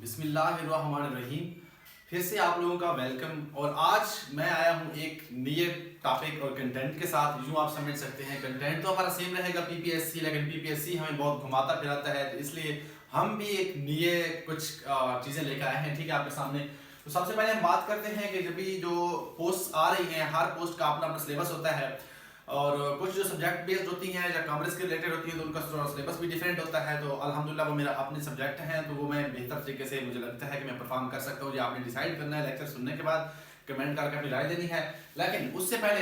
बिस्मिल्लाहिर्रहमानिर्रहीम। फिर से आप लोगों का वेलकम। और आज मैं आया हूँ एक नए टॉपिक और कंटेंट के साथ। यूँ आप समझ सकते हैं कंटेंट तो हमारा सेम रहेगा पीपीएससी, लेकिन पीपीएससी हमें बहुत घुमाता फिराता है, तो इसलिए हम भी एक नए कुछ चीज़ें लेकर आए हैं, ठीक है, आपके सामने। तो सबसे पहले हम बात करते हैं कि जब भी जो पोस्ट आ रही हैं, हर पोस्ट का अपना अपना सिलेबस होता है, और कुछ जो सब्जेक्ट बेस्ड होती हैं या कॉमर्स के रिलेटेड होती हैं तो उनका सिलेबस भी डिफरेंट होता है। तो अल्हम्दुलिल्लाह वो मेरा अपने सब्जेक्ट हैं, तो वो मैं बेहतर तरीके से मुझे लगता है कि मैं परफॉर्म कर सकता हूँ। ये आपने डिसाइड करना है लेक्चर सुनने के बाद, कमेंट करके अपनी राय देनी है। लेकिन उससे पहले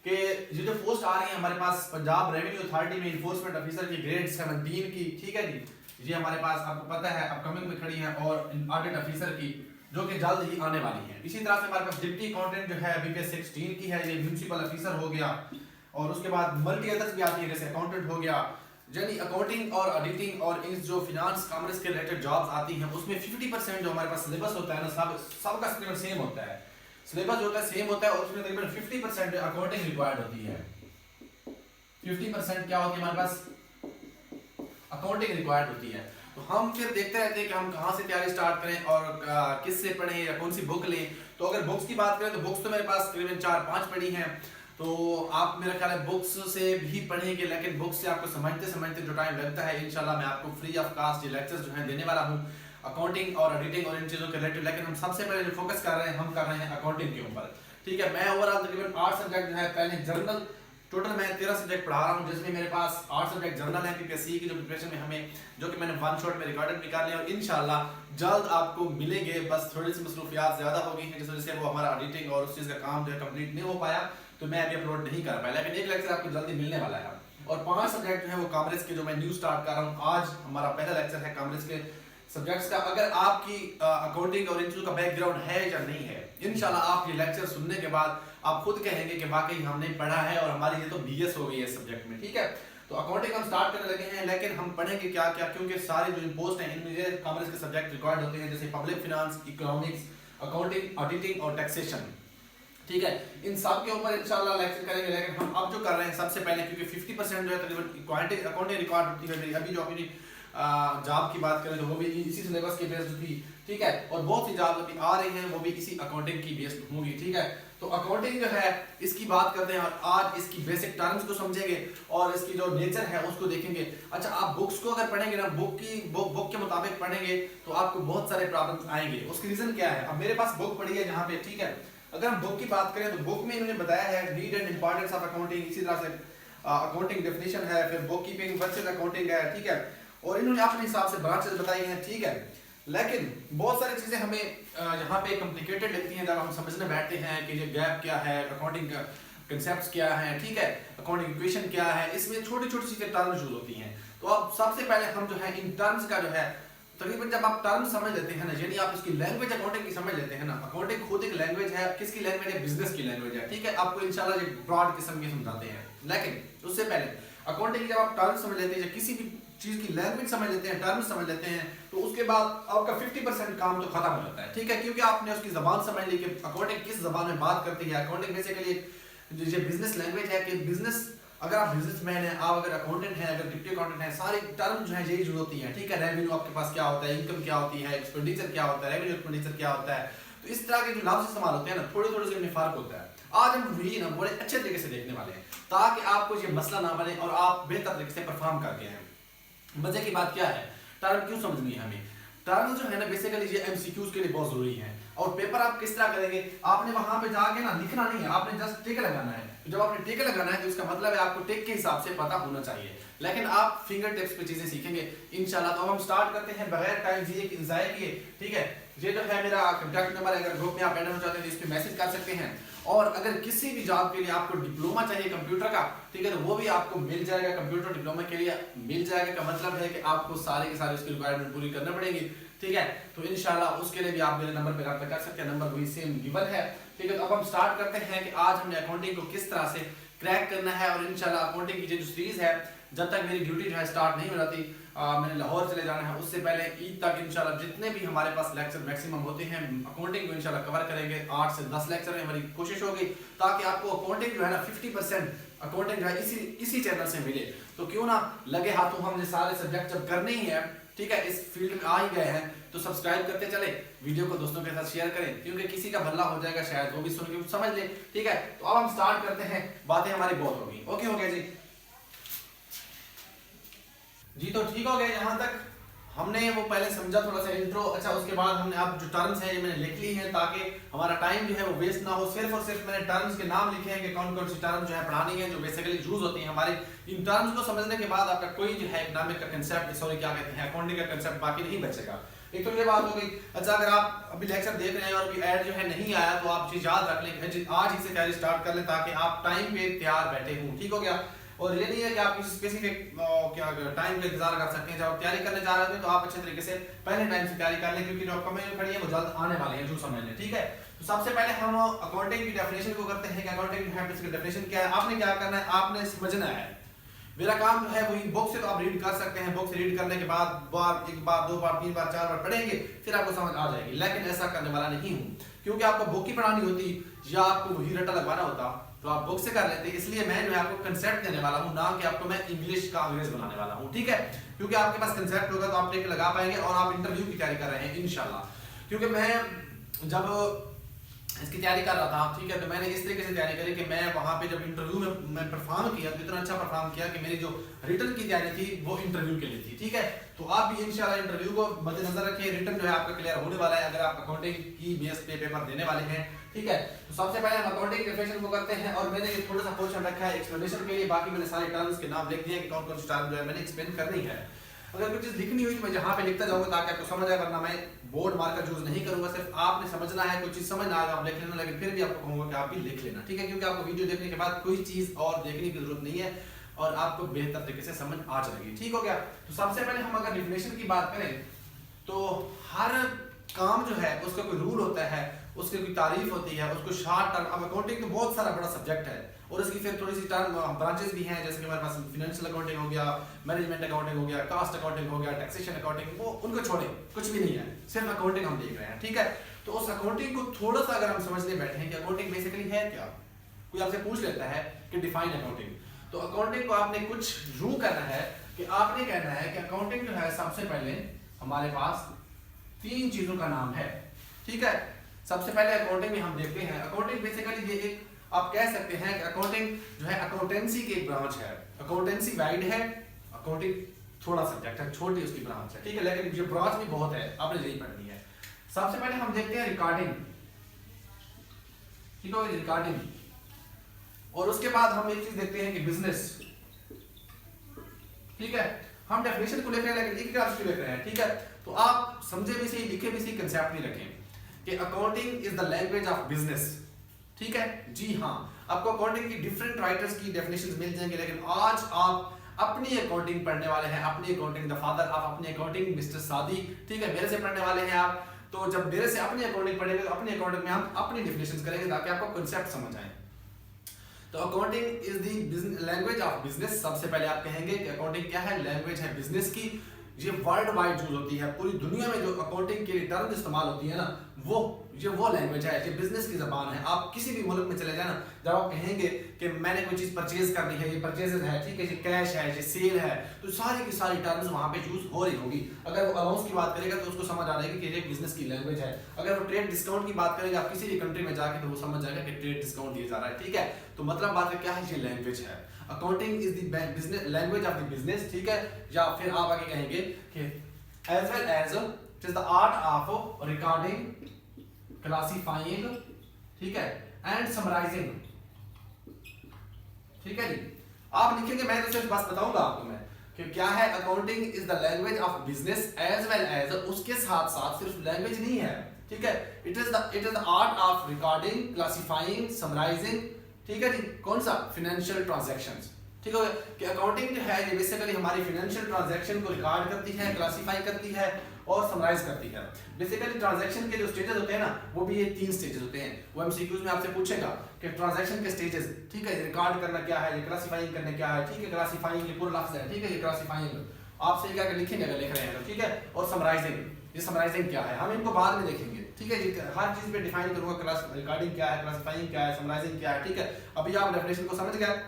कि ये जो पोस्ट आ रही है हमारे पास पंजाब रेवेन्यू अथॉरिटी में इन्फोर्समेंट ऑफिसर की ग्रेड 17 की, ठीक है जी, ये हमारे पास आपको पता है अपकमिंग में खड़ी है, और ऑडिट ऑफिसर की जो कि जल्द ही आने वाली है। इसी तरह से हमारे पास डिप्टी अकाउंटेंट जो है बीपीएस 16 की है, ये म्युनिसिपल ऑफिसर हो गया, और उसके बाद मल्टी अदर्स भी आती है जैसे अकाउंटेंट हो गया। यानी अकाउंटिंग और ऑडिटिंग और इन जो फिनांस कॉमर्स के रिलेटेड जॉब्स आती हैं उसमें 50% जो हमारे पास सिलेबस होता है ना, सबका सिलेबस सेम होता है, सिलेबस जो होता है सेम होता है, और उसमें तकरीबन 50% अकाउंटिंग रिक्वायर्ड होती है। 50% क्या होती है हमारे पास, अकाउंटिंग रिक्वायर्ड होती है। तो हम फिर देखते रहते हैं कि हम कहाँ से तैयारी स्टार्ट करें और किससे पढ़ें या कौन सी बुक लें। तो अगर बुक्स की बात करें तो बुक्स तो मेरे पास तकरीबन 4-5 पढ़ी हैं, तो आप मेरा ख्याल है बुक्स से भी पढ़ेंगे, लेकिन बुक्स से आपको समझते समझते जो टाइम लगता है, इंशाल्लाह मैं आपको फ्री ऑफ कास्ट ये लेक्चर्स जो हैं देने वाला हूँ अकाउंटिंग और ऑडिटिंग और इन चीज़ों के रिलेटेड। लेकिन हम सबसे पहले जो फोकस कर रहे हैं हम कर रहे हैं अकाउंटिंग के ऊपर, ठीक है। मैं ओवरऑल तकरीबन 8 सब्जेक्ट जो है, पहले जर्नल, टोटल मैं 13 सब्जेक्ट पढ़ा रहा हूँ, जिसमें मेरे पास 8 सब्जेक्ट जर्नल है पीपीएससी की जो प्रिपरेशन में हमें, जो कि मैंने वन शॉट में रिकॉर्डेड भी कर लिया, और इंशाल्लाह जल्द आपको मिलेंगे। बस थोड़ी सी मसरूफियात ज़्यादा हो गई हैं जिस वजह से वो हमारा ऑडिटिंग और उस चीज़ का काम जो है कंप्लीट नहीं हो पाया, तो मैं अभी अपलोड नहीं कर पाया, लेकिन एक लेक्चर आपको जल्दी मिलने वाला है। और 5 सब्जेक्ट जो है वो कॉमर्स के जो मैं न्यू स्टार्ट कर रहा हूँ। आज हमारा पहला लेक्चर है कॉमर्स के सब्जेक्ट्स का। अगर आपकी अकाउंटिंग और इन चीज़ों का बैकग्राउंड है या नहीं है, इंशाल्लाह आप ये लेक्चर सुनने के बाद आप खुद कहेंगे कि वाकई हमने पढ़ा है और हमारी ये तो बीएस हो गई है सब्जेक्ट में, ठीक है। तो अकाउंटिंग हम स्टार्ट करने लगे हैं, लेकिन हम पढ़ेंगे क्या क्या, क्योंकि सारे जो पोस्ट हैं इनमें कॉमर्स के सब्जेक्ट रिकॉर्ड होते हैं, जैसे public finance, economics, accounting, auditing और टैक्सेशन, ठीक है। इन सब के ऊपर इंशाल्लाह लेक्चर करेंगे। लेकिन हम अब जो कर रहे हैं सबसे पहले, क्योंकि 50% जो है तकरीबन अकाउंटिंग रिकॉर्ड होती है, अभी जो अपनी जॉब की बात करें तो वो भी इसी सिलेबस के बेस्ड थी, ठीक है। और बहुत सी जॉब अभी आ रही हैं वो भी इसी अकाउंटिंग की बेस्ड होंगी, ठीक है। तो अकाउंटिंग जो है इसकी बात करते हैं, और आज इसकी बेसिक टर्म्स को समझेंगे और इसकी जो नेचर है उसको देखेंगे। अच्छा, आप बुक्स को अगर पढ़ेंगे ना, बुक के मुताबिक पढ़ेंगे तो आपको बहुत सारे प्रॉब्लम्स आएंगे। उसकी रीजन क्या है, अब मेरे पास बुक पढ़ी है यहाँ पे, ठीक है। अगर हम बुक की बात करें तो बुक में इन्होंने बताया है need and importance of accounting, इसी तरह से अकाउंटिंग डेफिनेशन है, फिर बुक कीपिंग वर्सेस अकाउंटिंग है, ठीक है। और इन्होंने अपने हिसाब से ब्रांचेस बताई हैं, ठीक है। लेकिन बहुत सारी चीजें हमें यहाँ पे कॉम्प्लिकेटेड लगती हैं जब हम समझने बैठते हैं कि ये गैप क्या है, अकाउंटिंग का कंसेप्ट्स क्या है, ठीक है, अकाउंटिंग इक्वेशन क्या है, इसमें छोटी छोटी चीजें टर्म्स यूज होती हैं। तो अब सबसे पहले हम जो है इन टर्म्स का जो है तकरीबन जब आप टर्म समझ लेते हैं ना, यानी आप इसकी लैंग्वेज अकाउंटिंग की समझ लेते हैं ना, अकाउंटिंग खुद एक लैंग्वेज है, किसकी लैंग्वेज है, बिजनेस की लैंग्वेज है, ठीक है। आपको इंशाल्लाह ये ब्रॉड किस्म के समझाते हैं। लेकिन उससे पहले अकाउंटिंग जब आप टर्म समझ लेते हैं, किसी भी चीज की लैंग्वेज समझ लेते हैं, टर्म समझ लेते हैं, तो उसके बाद आपका 50% काम तो खत्म हो जाता है, ठीक है। क्योंकि आपने उसकी जबान समझ ली कि अकाउंटिंग किस जबान में बात करती है। अकाउंटिंग बेसिकली जो बिजनेस लैंग्वेज है कि बिजनेस, अगर आप बिजनेसमैन हैं, आप अगर अकाउंटेंट हैं, अगर डिप्टी अकाउंटेंट हैं, सारी टर्म जो है यही यूज होती हैं, ठीक है। रेवेन्यू आपके पास क्या होता है, इनकम क्या होती है, एक्सपेंडिचर क्या होता है, रेवेन्यू एक्सपेंडिचर क्या होता है, तो इस तरह के जो लफ्ज इस्तेमाल होते हैं ना, थोड़े थोड़े से इनमें फर्क होता है। आज हम वही ना बड़े अच्छे तरीके से देखने वाले हैं ताकि आपको ये मसला ना बने और आप बेहतर तरीके से परफॉर्म करके हैं। मजे की बात क्या है, टर्म क्यों समझनी है हमें, टर्म जो है ना बेसिकली ये एमसीक्यूज के लिए बहुत जरूरी है। और पेपर आप किस तरह करेंगे, आपने वहां पे जाके ना लिखना नहीं है, आपने जस्ट टिक लगाना है। तो जब आपने टिक लगाना है तो इसका मतलब है आपको टिक के हिसाब से पता होना चाहिए, लेकिन आप फिंगर टिप्स पे चीजें सीखेंगे इंशाल्लाह। तो हम स्टार्ट करते हैं बगैर टाइम ज़ाया किए, ठीक है। ये जो है मेरा कॉन्टैक्ट नंबर है, अगर ग्रुप में आप ऐड होना चाहते हैं तो इस पे मैसेज कर सकते हैं। और अगर किसी भी जॉब के लिए आपको डिप्लोमा चाहिए कंप्यूटर का, ठीक है, तो वो भी आपको मिल जाएगा। कंप्यूटर डिप्लोमा के लिए मिल जाएगा का मतलब है कि आपको सारे के सारे उसकी रिक्वायरमेंट पूरी करनी पड़ेगी, ठीक है। तो इंशाल्लाह उसके लिए भी आप मेरे नंबर पर रब्ता कर सकते हैं, नंबर वही सेम गिवन है, ठीक है। तो अब हम स्टार्ट करते हैं कि आज हमने अकाउंटिंग को किस तरह से क्रैक करना है। और इंशाल्लाह अकाउंटिंग की जो सीरीज है, जब तक मेरी ड्यूटी जो है स्टार्ट नहीं हो जाती, मैंने लाहौर चले जाना है, उससे पहले ईद तक इंशाल्लाह जितने भी हमारे पास लेक्चर मैक्सिमम होते हैं अकाउंटिंग को इंशाल्लाह कवर करेंगे। 8 से 10 लेक्चर में हमारी कोशिश होगी ताकि आपको अकाउंटिंग जो है ना 50% अकाउंटिंग जो है इसी चैनल से मिले। तो क्यों ना लगे हाथों हम ये सारे सब्जेक्ट जब करने ही है, ठीक है, इस फील्ड में आ ही गए हैं, तो सब्सक्राइब करते चले, वीडियो को दोस्तों के साथ शेयर करें, क्योंकि किसी का भला हो जाएगा, शायद वो भी सुन के समझ ले। ठीक है, तो अब हम स्टार्ट करते हैं, बातें हमारी बहुत होगी। ओके हो गया जी, तो ठीक हो गया। यहाँ तक हमने वो पहले समझा थोड़ा सा इंट्रो। अच्छा, उसके बाद हमने अब जो टर्म्स है ये मैंने लिख ली है ताकि हमारा टाइम जो है वो वेस्ट ना हो। सिर्फ और सिर्फ मैंने टर्म्स के नाम लिखे हैं कि कौन कौन सी टर्म जो है पढ़ानी है, जो बेसिकली यूज होती है हमारे। इन टर्म्स को समझने के बाद आपका कोई जो है इकोनॉमिक का कंसेप्ट, सॉरी क्या कहते हैं, अकाउंटिंग का कंसेप्ट बाकी नहीं बचेगा। एक तो ये बात हो गई। अच्छा, अगर आप अभी लेक्चर देख रहे हैं और अभी ऐड जो है नहीं आया, तो आप चीज याद रख लें, आज ही से तैयारी स्टार्ट कर लें ताकि आप टाइम पे तैयार बैठे हों। ठीक हो गया। और ये नहीं है कि आप किसी स्पेसिफिक क्या टाइम का इंतजार कर सकते हैं। जब आप तैयारी करने जा रहे हैं तो आप अच्छे तरीके से पहले टाइम से तैयारी कर लें, क्योंकि जो आपका मेल खड़ी है वो जल्द आने वाले हैं, जो समझ लें। ठीक है, तो सबसे पहले हम अकाउंटिंग की डेफिनेशन को करते हैं कि अकाउंटिंग की डेफिनेशन क्या है। आपने क्या करना है, आपने समझना है। मेरा काम जो है वही बुक से तो आप रीड कर सकते हैं, बुक से रीड करने के बाद एक बार, दो बार, तीन बार, चार बार पढ़ेंगे, फिर आपको समझ आ जाएगी। लेकिन ऐसा करने वाला नहीं हूँ, क्योंकि आपको बुक ही पढ़ानी होती या आपको वही रट्टा लगवाना होता तो आप बुक से कर लेते। इसलिए मैं जो है आपको कंसेप्ट देने वाला हूँ, ना कि आपको मैं इंग्लिश का अंग्रेज बनाने वाला हूँ। ठीक है, क्योंकि आपके पास कंसेप्ट होगा तो आप टेक लगा पाएंगे और आप इंटरव्यू की तैयारी कर रहे हैं इंशाल्लाह। क्योंकि मैं जब इसकी तैयारी कर रहा था, ठीक है, तो मैंने इस तरीके से तैयारी करी कि मैं वहाँ पे जब इंटरव्यू में मैं परफॉर्म किया तो इतना अच्छा परफॉर्म किया कि मेरी जो रिटर्न की तैयारी थी वो इंटरव्यू के लिए थी। ठीक है, तो आप भी इंशाल्लाह इंटरव्यू को मद्देनजर रखिए, रिटर्न जो है आपका क्लियर होने वाला है अगर आप अकाउंटिंग की बेस पे पेपर देने वाले हैं। ठीक है, तो सबसे पहले हम अकाउंटिंग डेफिनेशन को करते हैं और मैंने ये थोड़ा सा क्वेश्चन रखा है एक्सप्लेनेशन के लिए। बाकी मैंने सारे टर्म्स के नाम लिख दिए कि कौन कौन सी टर्म जो है मैंने एक्सप्लेन करनी है। अगर कुछ चीज लिखनी हुई तो मैं जहाँ पे लिखता जाऊंगा ताकि आपको समझ आए, वरना मैं बोर्ड मार्कर यूज नहीं करूंगा। सिर्फ आपने समझना है, कुछ चीज समझ ना आएगा आप लिख लेना, लेकिन फिर भी आपको कहूंगा कि आप भी लिख लेना। ठीक है, क्योंकि आपको वीडियो देखने के बाद कोई चीज और देखने की जरूरत नहीं है और आपको बेहतर तरीके से समझ आ जाएगी। ठीक हो गया। तो सबसे पहले हम अगर डेफिनेशन की बात करें तो हर काम जो है उसका कोई रूल होता है, उसकी कोई तारीफ होती है, उसको शॉर्ट टर्म। अब अकाउंटिंग तो बहुत सारा बड़ा सब्जेक्ट है और इसकी फिर थोड़ी सी टर्म ब्रांचेस भी हैं, जैसे कि हमारे पास फाइनेंशियल अकाउंटिंग हो गया, मैनेजमेंट अकाउंटिंग हो गया, कास्ट अकाउंटिंग हो गया, टैक्सेशन अकाउंटिंग, वो उनको छोड़े, कुछ भी नहीं है, सिर्फ अकाउंटिंग हम देख रहे हैं। ठीक है, तो उस अकाउंटिंग को थोड़ा सा अगर हम समझने बैठे हैं कि अकाउंटिंग बेसिकली है क्या, कोई आपसे पूछ लेता है कि डिफाइन अकाउंटिंग, तो अकाउंटिंग को आपने कुछ यूं करना है कि आपने कहना है कि अकाउंटिंग जो है सबसे पहले हमारे पास तीन चीजों का नाम है। ठीक है, सबसे पहले अकाउंटिंग में हम देखते हैं, अकाउंटिंग बेसिकली ये एक आप कह सकते हैं कि अकाउंटिंग जो है अकाउंटेंसी की एक ब्रांच है। अकाउंटेंसी वाइड है, अकाउंटिंग थोड़ा सब्जेक्ट है, छोटी उसकी ब्रांच है। ठीक है, लेकिन ये ब्रांच भी बहुत है, आपने यही पढ़नी है। सबसे पहले हम देखते हैं रिकॉर्डिंग। ठीक है, रिकॉर्डिंग, और उसके बाद हम एक चीज देखते हैं कि बिजनेस। ठीक है, हम डेफिनेशन को लिख रहे हैं लेकिन एक क्लास लिख रहे हैं। ठीक है, तो आप समझे भी सही, लिखे भी सही, कंसेप्ट भी रखें कि accounting is the language of business. ठीक है जी हाँ, आपको अकाउंटिंग की डिफरेंट राइटर्स की डेफिनेशंस मिल जाएंगे, लेकिन आज आप अपनी अकाउंटिंग पढ़ने वाले हैं, अपनी अकाउंटिंग द फादर ऑफ अपनी अकाउंटिंग मिस्टर सादी। ठीक है, मेरे से पढ़ने वाले हैं आप, तो जब मेरे से अपनी अकाउंटिंग पढ़ेंगे तो अपनी अकाउंटिंग में हम अपनी डेफिनेशंस करेंगे ताकि आपको कांसेप्ट समझ आए। तो accounting is the language of business. सबसे पहले आप कहेंगे कि अकाउंटिंग क्या है, लैंग्वेज है बिजनेस की। ये वर्ल्ड वाइड यूज होती है, पूरी दुनिया में जो अकाउंटिंग के लिए टर्म इस्तेमाल होती है ना, वो लैंग्वेज है, ये बिजनेस की जबान है। आप किसी भी मुल्क में चले जाए ना, जब आप कहेंगे कि मैंने कोई चीज परचेज करनी है, ये परचेजेस है, ठीक है, ये कैश है, ये सेल है, तो सारी की सारी टर्म्स वहां पे यूज हो रही होगी। अगर वो अलाउंस की बात करेगा तो उसको समझ आ जाएगी कि ये बिजनेस की लैंग्वेज है। अगर वो ट्रेड डिस्काउंट की बात करेगा आप किसी भी कंट्री में जाके, तो वो समझ जाएगा कि ट्रेड डिस्काउंट दिया जा रहा है। ठीक है, तो मतलब बात है क्या है, ये लैंग्वेज है। Accounting is the business language of the business. ठीक है, या फिर आप आगे कहेंगे कि as well as it is the art of recording, classifying, ठीक है, and summarizing। ठीक है जी, आप लिखेंगे, मैं तो सिर्फ बस बताऊंगा आपको मैं कि क्या है। Accounting is the language of business as well as, उसके साथ साथ सिर्फ लैंग्वेज नहीं है। ठीक है, it is the art of recording, classifying, summarising. ठीक है जी, कौन सा, फाइनेंशियल ट्रांजैक्शंस। ठीक है, कि अकाउंटिंग जो है ये बेसिकली हमारी फाइनेंशियल ट्रांजैक्शन को रिकॉर्ड करती है, क्लासिफाई करती है और समराइज करती है। बेसिकली ट्रांजैक्शन के जो स्टेजेस होते हैं ना, वो भी ये 3 स्टेजेस होते हैं। वो एमसीक्यूज में आपसे पूछेगा कि ट्रांजैक्शन के स्टेजेस, ठीक है, रिकॉर्ड करना क्या है, ये क्लासिफाइंग करना क्या है। ठीक है, क्लासिफाइंग ये पूरा लफ्ज है। ठीक है, ये क्लासिफाइंग आपसे क्या लिखेंगे अगर लिख रहे हैं तो। ठीक है, और समराइजिंग, ये समराइजिंग क्या है हम इनको बाद में देखेंगे। ठीक है जी, हर चीज पे डिफाइन करूंगा, क्लास रिकॉर्डिंग क्या है, क्लासिफाइंग क्या है, समराइजिंग क्या है। ठीक है, अभी आप डेफिनेशन को समझ गए।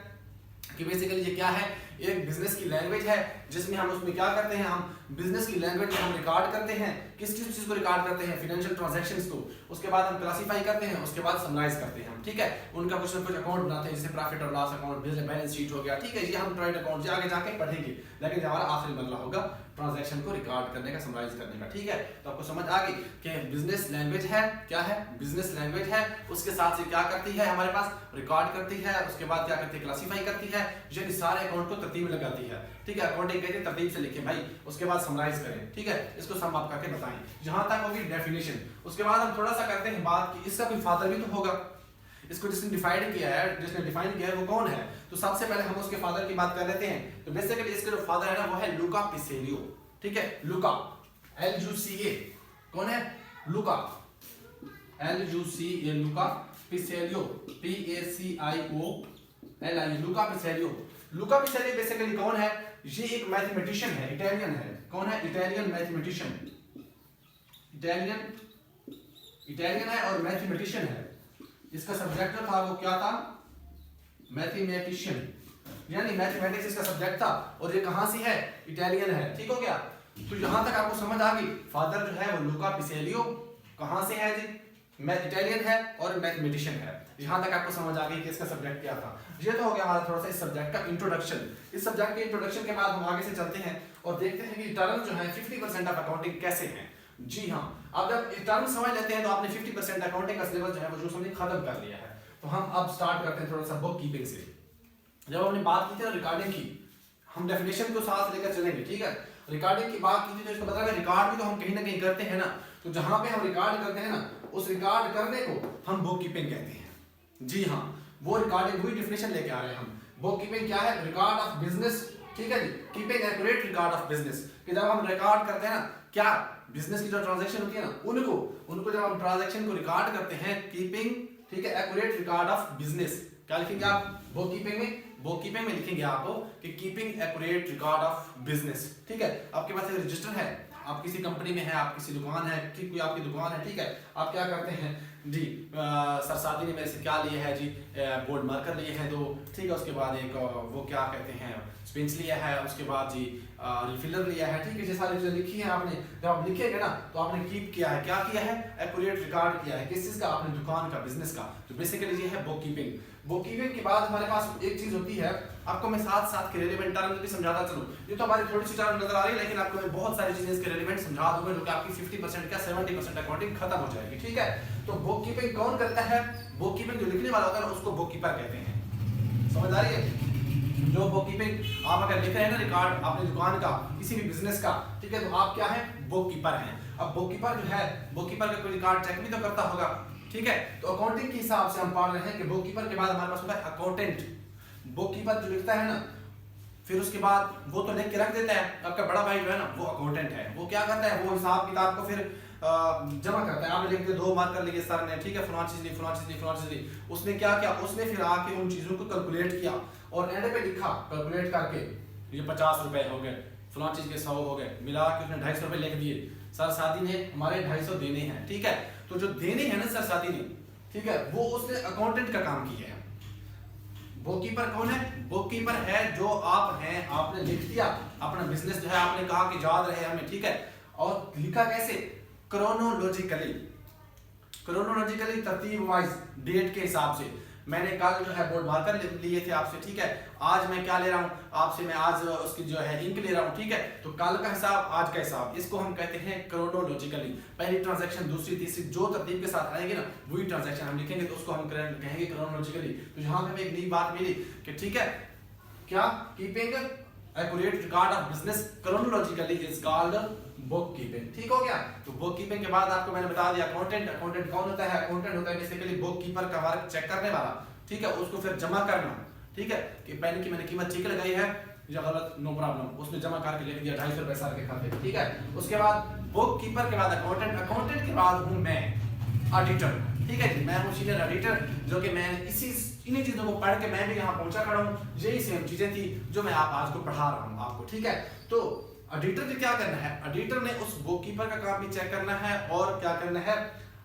कि बेसिकली ये क्या है, एक बिजनेस की लैंग्वेज है जिसमें हम उसमें क्या करते हैं, हम बिजनेस की लैंग्वेज में हम रिकॉर्ड करते हैं, किस किस चीज को रिकॉर्ड करते हैं, फाइनेंशियल ट्रांजैक्शंस को, उसके बाद हम क्लासिफाई करते हैं, उसके बाद समराइज करते हैं, ठीक है, उनका कुछ ना कुछ अकाउंट बनाते हैं, जैसे प्रॉफिट और loss account, business balance sheet हो गया, ठीक है, ये हम ट्रेड अकाउंट आगे जाके पढ़ेंगे, लेकिन हमारा आखिरी मरला होगा ट्रांजैक्शन को रिकॉर्ड करने का, समराइज करने का, ठीक है। तो आपको समझ आ गई कि बिजनेस लैंग्वेज है, क्या है, बिजनेस लैंग्वेज है, उसके साथ से क्या करती है, हमारे पास रिकॉर्ड करती है, उसके बाद क्या करती है, क्लासिफाई करती है, यानी सारे अकाउंट को तरतीब में लगाती है, ठीक है, अकाउंटिंग कहते हैं तरतीब से लिखें भाई, उसके बाद समराइज करें, ठीक है, इसको सम अप करके बताएं, जहां तक होगी डेफिनेशन। उसके बाद हम थोड़ा सा करते हैं बात कि इसका कोई फादर भी तो होगा, इसको जिसने डिफाइन किया है, जिसने डिफाइन किया है वो कौन है, तो सबसे पहले हम उसके फादर की बात कर लेते हैं। तो बेसिकली इसके जो फादर है ना वो है लुका पिसेलियो, ठीक है, लुका LUCA, कौन है, लुका LUCA, लुका पिसेलियो PACIOLI, लुका पिसेलियो। लुका पिसेलियो बेसिकली कौन है, ये एक मैथमेटिशियन है, इटालियन है, कौन है, इटालियन मैथमेटिशियन, इटालियन है और मैथमेटिशियन है। इसका सब्जेक्ट जो था वो क्या था, मैथमेटिशियन, यानी मैथमेटिक्स इसका सब्जेक्ट था, और ये कहां से है, इटालियन है, ठीक हो गया। तो यहां तक आपको समझ आ गई, फादर जो है वो लुका पिसेलियो कहां से है जी, इटालियन है और मैथमेटिशियन है। यहां तक आपको समझ आ गई कि इसका सब्जेक्ट क्या था। ये तो हो गया हमारा थोड़ा सा इस सब्जेक्ट का इंट्रोडक्शन। इस सब्जेक्ट के इंट्रोडक्शन के बाद हम आगे से चलते हैं और देखते हैं कि टर्म जो है 50% ऑफ अकाउंटिंग कैसे हैं। जी हाँ, अब जब टर्म समझ लेते हैं तो आपने 50% अकाउंटिंग का सिलेबस जो है वो जो हमने खत्म कर लिया है। तो हम अब स्टार्ट करते हैं थोड़ा सा बुक कीपिंग से। जब हमने बात की थी ना रिकॉर्डिंग की, हम डेफिनेशन को साथ लेकर चलेंगे, ठीक है। रिकॉर्डिंग की बात की थी तो इसको पता है रिकॉर्ड भी तो हम कहीं ना कहीं करते हैं ना, तो जहां पे हम रिकॉर्ड करते हैं ना उस रिकॉर्ड करने को हम बुक कीपिंग कहते हैं। जी हाँ, वो रिकॉर्डिंग वही डेफिनेशन लेके आ रहे हैं हम। बुक कीपिंग क्या है, रिकॉर्ड ऑफ बिजनेस, ठीक है जी, keeping accurate record of business, कि जब हम रिकॉर्ड करते हैं ना क्या बिजनेस की जो ट्रांजैक्शन होती है ना उनको जब हम ट्रांजैक्शन को रिकॉर्ड करते हैं, कीपिंग, ठीक है, एक्यूरेट रिकॉर्ड ऑफ बिजनेस, क्या लिखेंगे आप बुक कीपिंग में, बुक कीपिंग में लिखेंगे आप कि keeping accurate record of business, ठीक है। आपके पास एक रजिस्टर है, आप किसी कंपनी में है, आप किसी दुकान है, कोई आपकी दुकान है, ठीक है, आप क्या करते हैं जी, सरसादी ने मेरे से क्या लिए है जी, बोर्ड मार्कर लिए हैं दो, ठीक है, उसके बाद एक वो क्या कहते हैं स्पेंस लिया है, उसके बाद जी रिफिलर लिया है, ठीक है, ये सारी चीजें लिखी हैं आपने। जब आप लिखेंगे ना तो आपने कीप किया है, क्या किया है, एक्यूरेट रिकॉर्ड किया है, किस चीज का, आपने दुकान का, बिजनेस का। तो बेसिकली ये है बुक कीपिंग। बुक कीपिंग के बाद हमारे पास एक चीज होती है, आपको मैं साथ साथ के रेलेवेंट टर्म भी समझाता चलूं। ये तो हमारी थोड़ी सी टर्म नजर आ रही है, लेकिन आपको मैं बहुत सारी चीजें इसके रेलेवेंट समझा दूंगा जो कि आपकी 50% क्या 70% अकाउंटिंग खत्म हो जाएगी, ठीक है। तो बुक कीपिंग कौन करता है, बुक कीपिंग जो लिखने वाला होता है ना उसको बुक कीपर कहते हैं, समझ आ रही है। जो बुक कीपिंग आप अगर लिख रहे हैं ना रिकॉर्ड अपनी दुकान का, किसी भी बिजनेस का, ठीक है, तो आप क्या है, बुक कीपर हैं। अब बुक कीपर जो है, बुक कीपर का कोई रिकॉर्ड चेक भी तो करता होगा, ठीक है। तो अकाउंटिंग के हिसाब से हम पढ़ रहे हैं कि बुक कीपर के बाद हमारे पास होता है अकाउंटेंट। बुक कीपर जो लिखता है ना, फिर उसके बाद वो तो लिख के रख देता है, आपका बड़ा भाई जो है ना वो अकाउंटेंट है, वो क्या करता है, वो हिसाब किताब को फिर जमा करता है। आपने लिख दिया 2 मार्कर लिए सर ने, ठीक है, फलां चीज ली, फलां चीज ली, फलां चीज ली, उसने क्या किया, उसने फिर आके उन चीजों को कैलकुलेट किया और एंड पे लिखा कैलकुलेट करके, ये 50 रुपए हो गए, फलां चीज के 100 हो गए, मिला के उसने 250 रुपए लिख दिए, सर सादी ने हमारे 250 देने हैं, ठीक है। तो जो देने हैं ना सर सादी ने, ठीक है, वो उसने अकाउंटेंट का काम किया है। बुक कीपर कौन है, बुक कीपर है जो आप हैं, आपने लिख दिया अपना बिजनेस जो है, आपने कहा कि याद रहे हमें, ठीक है, और लिखा कैसे, क्रोनोलॉजिकली, क्रोनोलॉजिकली तरतीब वाइज डेट के हिसाब से। मैंने कल जो है बोर्ड मार्कर लिए थे आपसे, ठीक है, आज मैं क्या ले रहा हूँ आपसे, मैं आज उसकी जो है इंक ले रहा हूँ, ठीक है। तो कल का हिसाब, आज का हिसाब, इसको हम कहते हैं क्रोनोलॉजिकली। पहली ट्रांजैक्शन, दूसरी, तीसरी जो तरतीब के साथ आएगी ना वही ट्रांजैक्शन हम लिखेंगे, तो उसको हम कहेंगे क्रोनोलॉजिकली। तो यहाँ पे हमें एक नई बात मिली कि ठीक है, क्या, keeping accurate record of business chronologically is called book keeping, ठीक हो गया। तो बुक कीपिंग के बाद आपको मैंने बता दिया अकाउंटेंट। अकाउंटेंट कौन होता है, अकाउंटेंट होता है बेसिकली बुक कीपर का वर्क चेक करने वाला, ठीक है, उसको फिर जमा करना, ठीक है, कि पेन की मैंने कीमत ठीक लगाई है या गलत, नो प्रॉब्लम, उसने जमा करके लिख दिया 250 रुपए सर के खाते, ठीक है। उसके बाद बुक कीपर के बाद अकाउंटेंट, अकाउंटेंट के बाद हूं मैं ऑडिटर, ठीक है जी, मैं हूं सीनियर ऑडिटर, जो कि मैं इन्हीं चीजों को पढ़ के मैं भी यहाँ पहुंचा खड़ा हूँ। यही सेम चीजें थी जो मैं आज को पढ़ा रहा हूँ आपको, ठीक है। तो ऑडिटर ने क्या करना है, ऑडिटर ने उस बुक कीपर का काम भी चेक करना है और क्या करना है,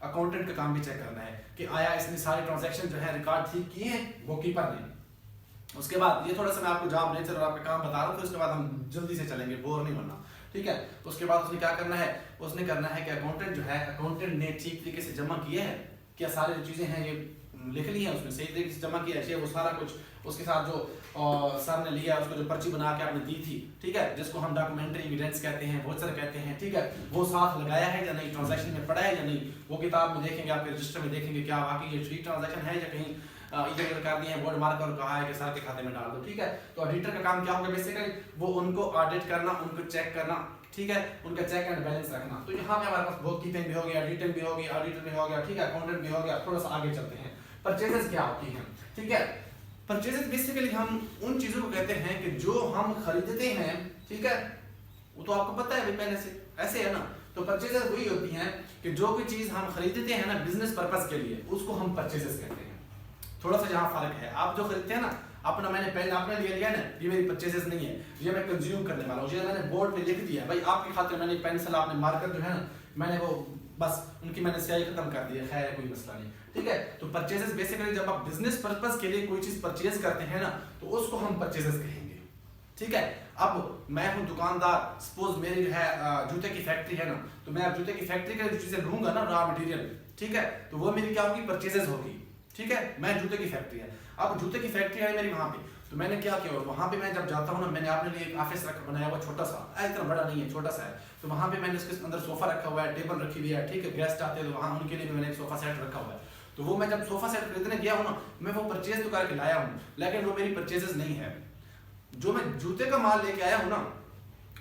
अकाउंटेंट का काम भी चेक करना है कि आया इसने सारे ट्रांजैक्शन जो है रिकॉर्ड ठीक किए हैं बुक कीपर ने, उसके बाद ये थोड़ा सा मैं आपको जॉब नेचर और आपका काम बता रहा हूँ, तो उसके बाद हम जल्दी से चलेंगे, बोर नहीं बनना, ठीक है। उसके बाद उसने क्या करना है, उसने करना है कि अकाउंटेंट जो है, अकाउंटेंट ने ठीक तरीके से जमा किए हैं क्या, सारे जो चीज़ें हैं ये लिख ली है उसने, सही तरीके से जमा किया है वो सारा कुछ, उसके साथ जो सर ने लिया उसको जो पर्ची बना के आपने दी थी, ठीक है, जिसको हम डॉक्यूमेंट्री एविडेंस कहते हैं, वोचर कहते हैं, ठीक है, वो साथ लगाया है या नहीं, ट्रांजैक्शन में पड़ा है या नहीं, वो किताब में देखेंगे, आपके रजिस्टर में देखेंगे क्या वाकई ये ठीक ट्रांजैक्शन है या कहीं इधर कर दिए हैं, बोर्ड मार्क और कहा है कि सर के खाते में डाल दो, ठीक है। तो ऑडिटर का काम क्या होगा बेसिकली, वो उनको ऑडिट करना, उनको चेक करना, ठीक है, उनका चेक एंड बैलेंस रखना। तो यहाँ पे हमारे पास बुक कीपिंग भी हो गया, ऑडिटिंग भी हो गई, ऑडिटर भी हो गया, ठीक है, अकाउंटेंट भी हो गया। थोड़ा सा आगे चलते हैं, परचेजेस क्या होती हैं, ठीक है। परचेजेस बेसिकली हम उन चीजों को कहते हैं कि जो हम खरीदते हैं, ठीक है, वो तो आपको पता है भाई पहले से, ऐसे है ना। तो परचेजेस वही होती हैं कि जो कोई चीज हम खरीदते हैं ना बिजनेस पर्पस के लिए, उसको हम परचेजेस कहते हैं। थोड़ा सा जहाँ फर्क है, आप जो खरीदते हैं ना अपना, मैंने पहले आपने लिया ना, ये मेरी परचेजेस नहीं है, ये मैं कंज्यूम करने वाला हूँ, ये मैंने बोर्ड पे लिख दिया भाई आपके खाते, मैंने पेंसिल, आपने मार्कर जो है ना, मैंने वो बस उनकी मैंने स्याही खत्म कर दी है, खैर कोई मसला नहीं, ठीक है। तो परचेजेस बेसिकली जब आप बिजनेस पर्पस के लिए कोई चीज परचेज करते हैं ना, तो उसको हम परचेजेस कहेंगे, ठीक है। अब मैं हूँ दुकानदार, सपोज मेरी जो है जूते की फैक्ट्री है ना, तो मैं जूते की फैक्ट्री का जो चीजें लूंगा ना रॉ मटेरियल, ठीक है, तो वो मेरी क्या होगी, परचेजेस होगी, ठीक है। मैं जूते की फैक्ट्री है, अब जूते की फैक्ट्री है मेरी वहां पे, तो मैंने क्या किया, वहां पे मैं जब जाता हूँ ना, मैंने अपने लिए एक ऑफिस रखा बनाया हुआ छोटा सा, इतना बड़ा नहीं है, छोटा सा है, तो वहां पे मैंने उसके अंदर सोफा रखा हुआ है, टेबल रखी हुई है, ठीक है, गेस्ट आते हैं तो वहां उनके लिए भी मैंने एक सोफा सेट रखा हुआ है। तो वो मैं जब सोफा सेट खरीदने गया हूँ ना, मैं वो परचेज तो करके लाया हूँ, लेकिन वो मेरी परचेजेस नहीं है। जो मैं जूते का माल लेके आया हूँ ना,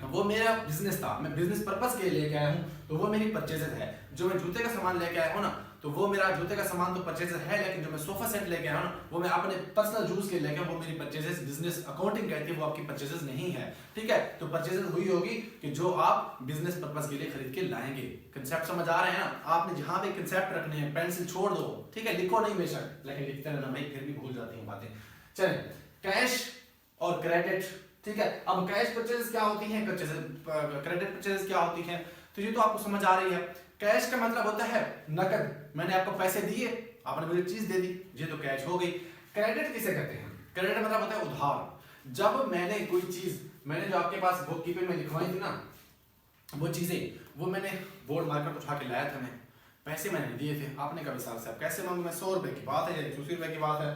वो मेरा बिजनेस था, मैं बिजनेस पर्पस के लिए लेके आया हूँ, तो वो मेरी परचेजेस है। जो मैं जूते का सामान लेके आया हूँ ना, तो वो मेरा जूते का सामान तो परचेजेस है, लेकिन जो मैं सोफा सेट लेके आया हूँ ना, वो मैं अपने पर्सनल यूज के लेके, वो मेरी परचेजेस बिजनेस अकाउंटिंग कहती है, वो आपकी परचेजेस नहीं है, ठीक है। तो परचेजेस हुई होगी कि जो आप बिजनेस पर्पस के लिए खरीद के लाएंगे। कंसेप्ट समझ आ रहे हैं ना, आपने जहां पे कंसेप्ट रखने हैं, पेंसिल छोड़ दो, ठीक है, लिखो नहीं बेशक, लेकिन लिखते रहना भाई, फिर भी भूल जाती हैं बातें। चलिए, कैश और क्रेडिट, ठीक है। अब कैश परचेज क्या होती है, क्रेडिट परचेज क्या होती है, तो ये तो आपको समझ आ रही है। कैश का मतलब होता है नकद, मैंने आपको पैसे दिए, आपने मुझे चीज दे दी, ये तो कैश हो गई। क्रेडिट किसे कहते हैं, क्रेडिट मतलब होता है उधार। जब मैंने कोई चीज, मैंने जो आपके पास बुक कीपिंग में लिखवाई थी ना, वो चीजें, वो मैंने बोर्ड मार्कर उठा के लाया था, मैं पैसे मैंने दिए थे, आपने कभी साहब साहब कैसे मांगू, मैं 100 रुपए की बात है या 180 रुपए की बात है,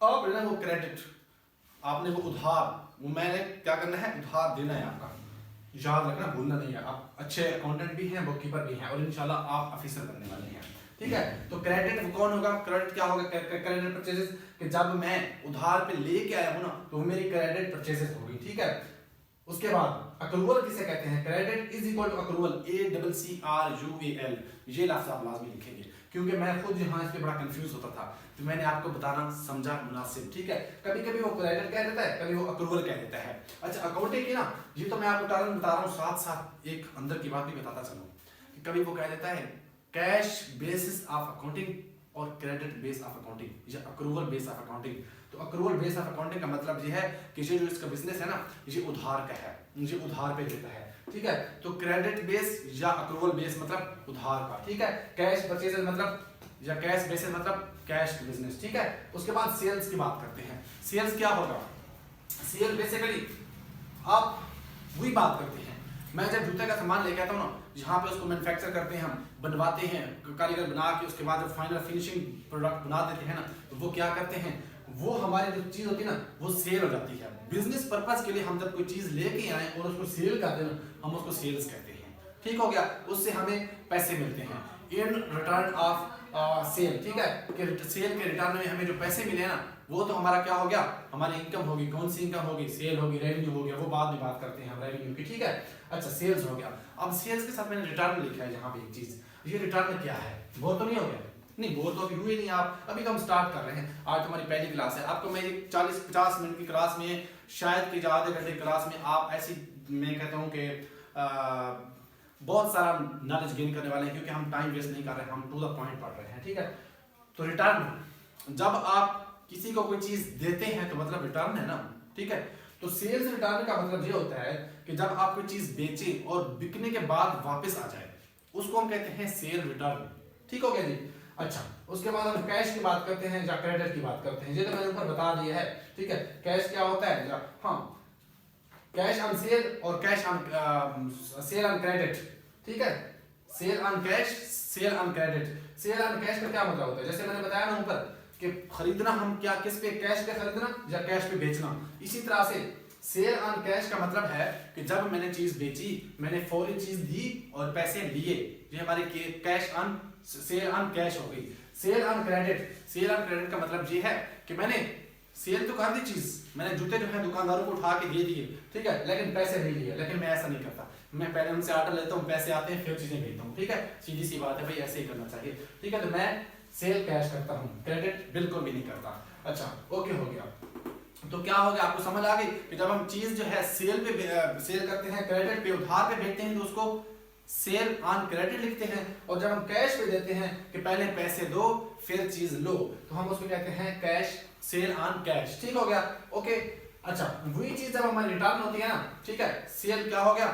अब वो क्रेडिट, आपने वो उधार, वो मैंने क्या करना है, उधार देना है आपका, याद रखना, भूलना नहीं है। आप अच्छे अकाउंटेंट भी हैं, बुक कीपर भी हैं, और इंशाल्लाह आप ऑफिसर बनने वाले हैं, ठीक है। तो क्रेडिट वो कौन होगा, क्रेडिट क्या होगा, क्रेडिट परचेजेस, कि जब मैं उधार पे लेके आया हूं ना, तो मेरी क्रेडिट परचेजेस होगी, ठीक है। उसके बाद अक्रूवल किसे कहते हैं, credit is equal to accrual, ACCRUAL, ये लफ्ज आप लाजमी लिखेंगे, क्योंकि मैं खुद यहाँ इस पे बड़ा कंफ्यूज होता था, तो मैंने आपको बताना समझा मुनासिब, ठीक है। कभी कभी वो क्रेडिट कह देता है, कभी वो अक्रूवल कह देता है। अच्छा, अकाउंटिंग की ना, ये तो मैं आपको टर्म बता रहा हूँ, साथ साथ एक अंदर की बात भी बताता चलूँ, कि कभी वो कह देता है कैश बेसिस ऑफ अकाउंटिंग और क्रेडिट बेस ऑफ अकाउंटिंग, या अक्रूवल बेस ऑफ अकाउंटिंग। तो अक्रूवल बेस ऑफ अकाउंटिंग का मतलब ये है कि ये जो इसका बिजनेस है ना, ये उधार का है, ये उधार पे देता है, ठीक है। तो क्रेडिट बेस या अक्रूवल बेस मतलब उधार का, ठीक है। कैश परचेज मतलब, या कैश बेसिस मतलब कैश बिजनेस, ठीक है। उसके बाद सेल्स की बात करते हैं। सेल्स क्या होगा, सेल बेसिकली आप वही बात करते हैं, मैं जब जूते का सामान लेके आता हूँ ना, जहाँ पे उसको मैन्युफैक्चर करते हैं, हम बनवाते हैं, कारीगर बना के उसके बाद जब फाइनल फिनिशिंग प्रोडक्ट बना देते हैं ना, तो वो क्या करते हैं, वो हमारी जो चीज होती है ना, वो सेल हो जाती है। बिजनेस पर्पस के लिए हम जब कोई चीज लेके आए और उसको सेल करते हैं, हम उसको सेल्स कहते हैं, ठीक हो गया। उससे हमें पैसे मिलते हैं इन रिटर्न ऑफ सेल, ठीक है, कि सेल के रिटर्न में हमें जो पैसे मिले ना, वो तो हमारा क्या हो गया, हमारी इनकम होगी। कौन सी इनकम होगी, सेल होगी, रेवेन्यू हो गया, वो बाद में बात करते हैं हम रेवेन्यू की, ठीक है। अच्छा, सेल्स हो गया। अब सेल्स के साथ मैंने रिटर्न लिखा है यहाँ पे एक चीज, ये रिटर्न क्या है, बोर तो नहीं हो गया, नहीं बोर तो अभी हुए नहीं आप, अभी तो हम स्टार्ट कर रहे हैं, आज तुम्हारी पहली क्लास है, आपको मेरी 40-50 मिनट की क्लास में, शायद कि आधे घंटे की क्लास में आप ऐसी, मैं कहता हूँ कि बहुत सारा नॉलेज गेन करने वाले हैं, क्योंकि हम टाइम वेस्ट नहीं कर रहे हैं, हम टू द पॉइंट पढ़ रहे हैं, ठीक है। तो रिटर्न, जब आप किसी को कोई चीज देते हैं तो मतलब रिटर्न है ना, ठीक है। तो सेल्स रिटर्न का मतलब ये होता है कि जब आप कोई चीज बेचें और बिकने के बाद वापस आ जाए, उसको हम कहते हैं सेल रिटर्न, ठीक हो गया जी। अच्छा, उसके बाद हम कैश की बात करते हैं या क्रेडिट की बात करते हैं। ये तो मैंने ऊपर बता दिया है, ठीक है। कैश क्या होता है, हाँ, कैश ऑन सेल और cash on sale on credit, ठीक है। Sale on cash, sale on credit. Sale on cash का क्या मतलब होता है, जैसे मैंने बताया ना ऊपर कि खरीदना हम क्या किस पे, कैश पे खरीदना या कैश पे बेचना। इसी तरह से सेल ऑन कैश का मतलब है कि जब मैंने चीज बेची, मैंने फौरी चीज दी और पैसे लिए, ये हमारी cash on, sale on cash हो गई। Sale on credit, sale on credit का मतलब ये है कि मैंने सेल तो कर दी चीज, मैंने जूते जो है दुकानदारों को उठा के दे दिए, ठीक है, लेकिन पैसे नहीं लिए। लेकिन मैं ऐसा नहीं करता, मैं पहले उनसे ऑर्डर लेता हूँ, पैसे आते हैं, फिर चीजें भेजता हूँ, ठीक है। सीधी सी बात है भाई, ऐसे ही करना चाहिए, ठीक है। तो मैं सेल कैश करता हूँ, क्रेडिट बिल्कुल भी नहीं करता। अच्छा, ओके हो गया। तो क्या हो गया, आपको समझ आ गई कि जब हम चीज जो है सेल पे सेल करते हैं, क्रेडिट पे उधार पे भेजते हैं, तो उसको सेल ऑन क्रेडिट लिखते हैं। और जब हम कैश पे देते हैं कि पहले पैसे दो फिर चीज लो, तो हम उसको कहते हैं कैश, सेल ऑन कैश, ठीक हो गया, ओके। अच्छा, वही चीज जब हमारी रिटर्न होती है ना, ठीक है, सेल क्या हो गया,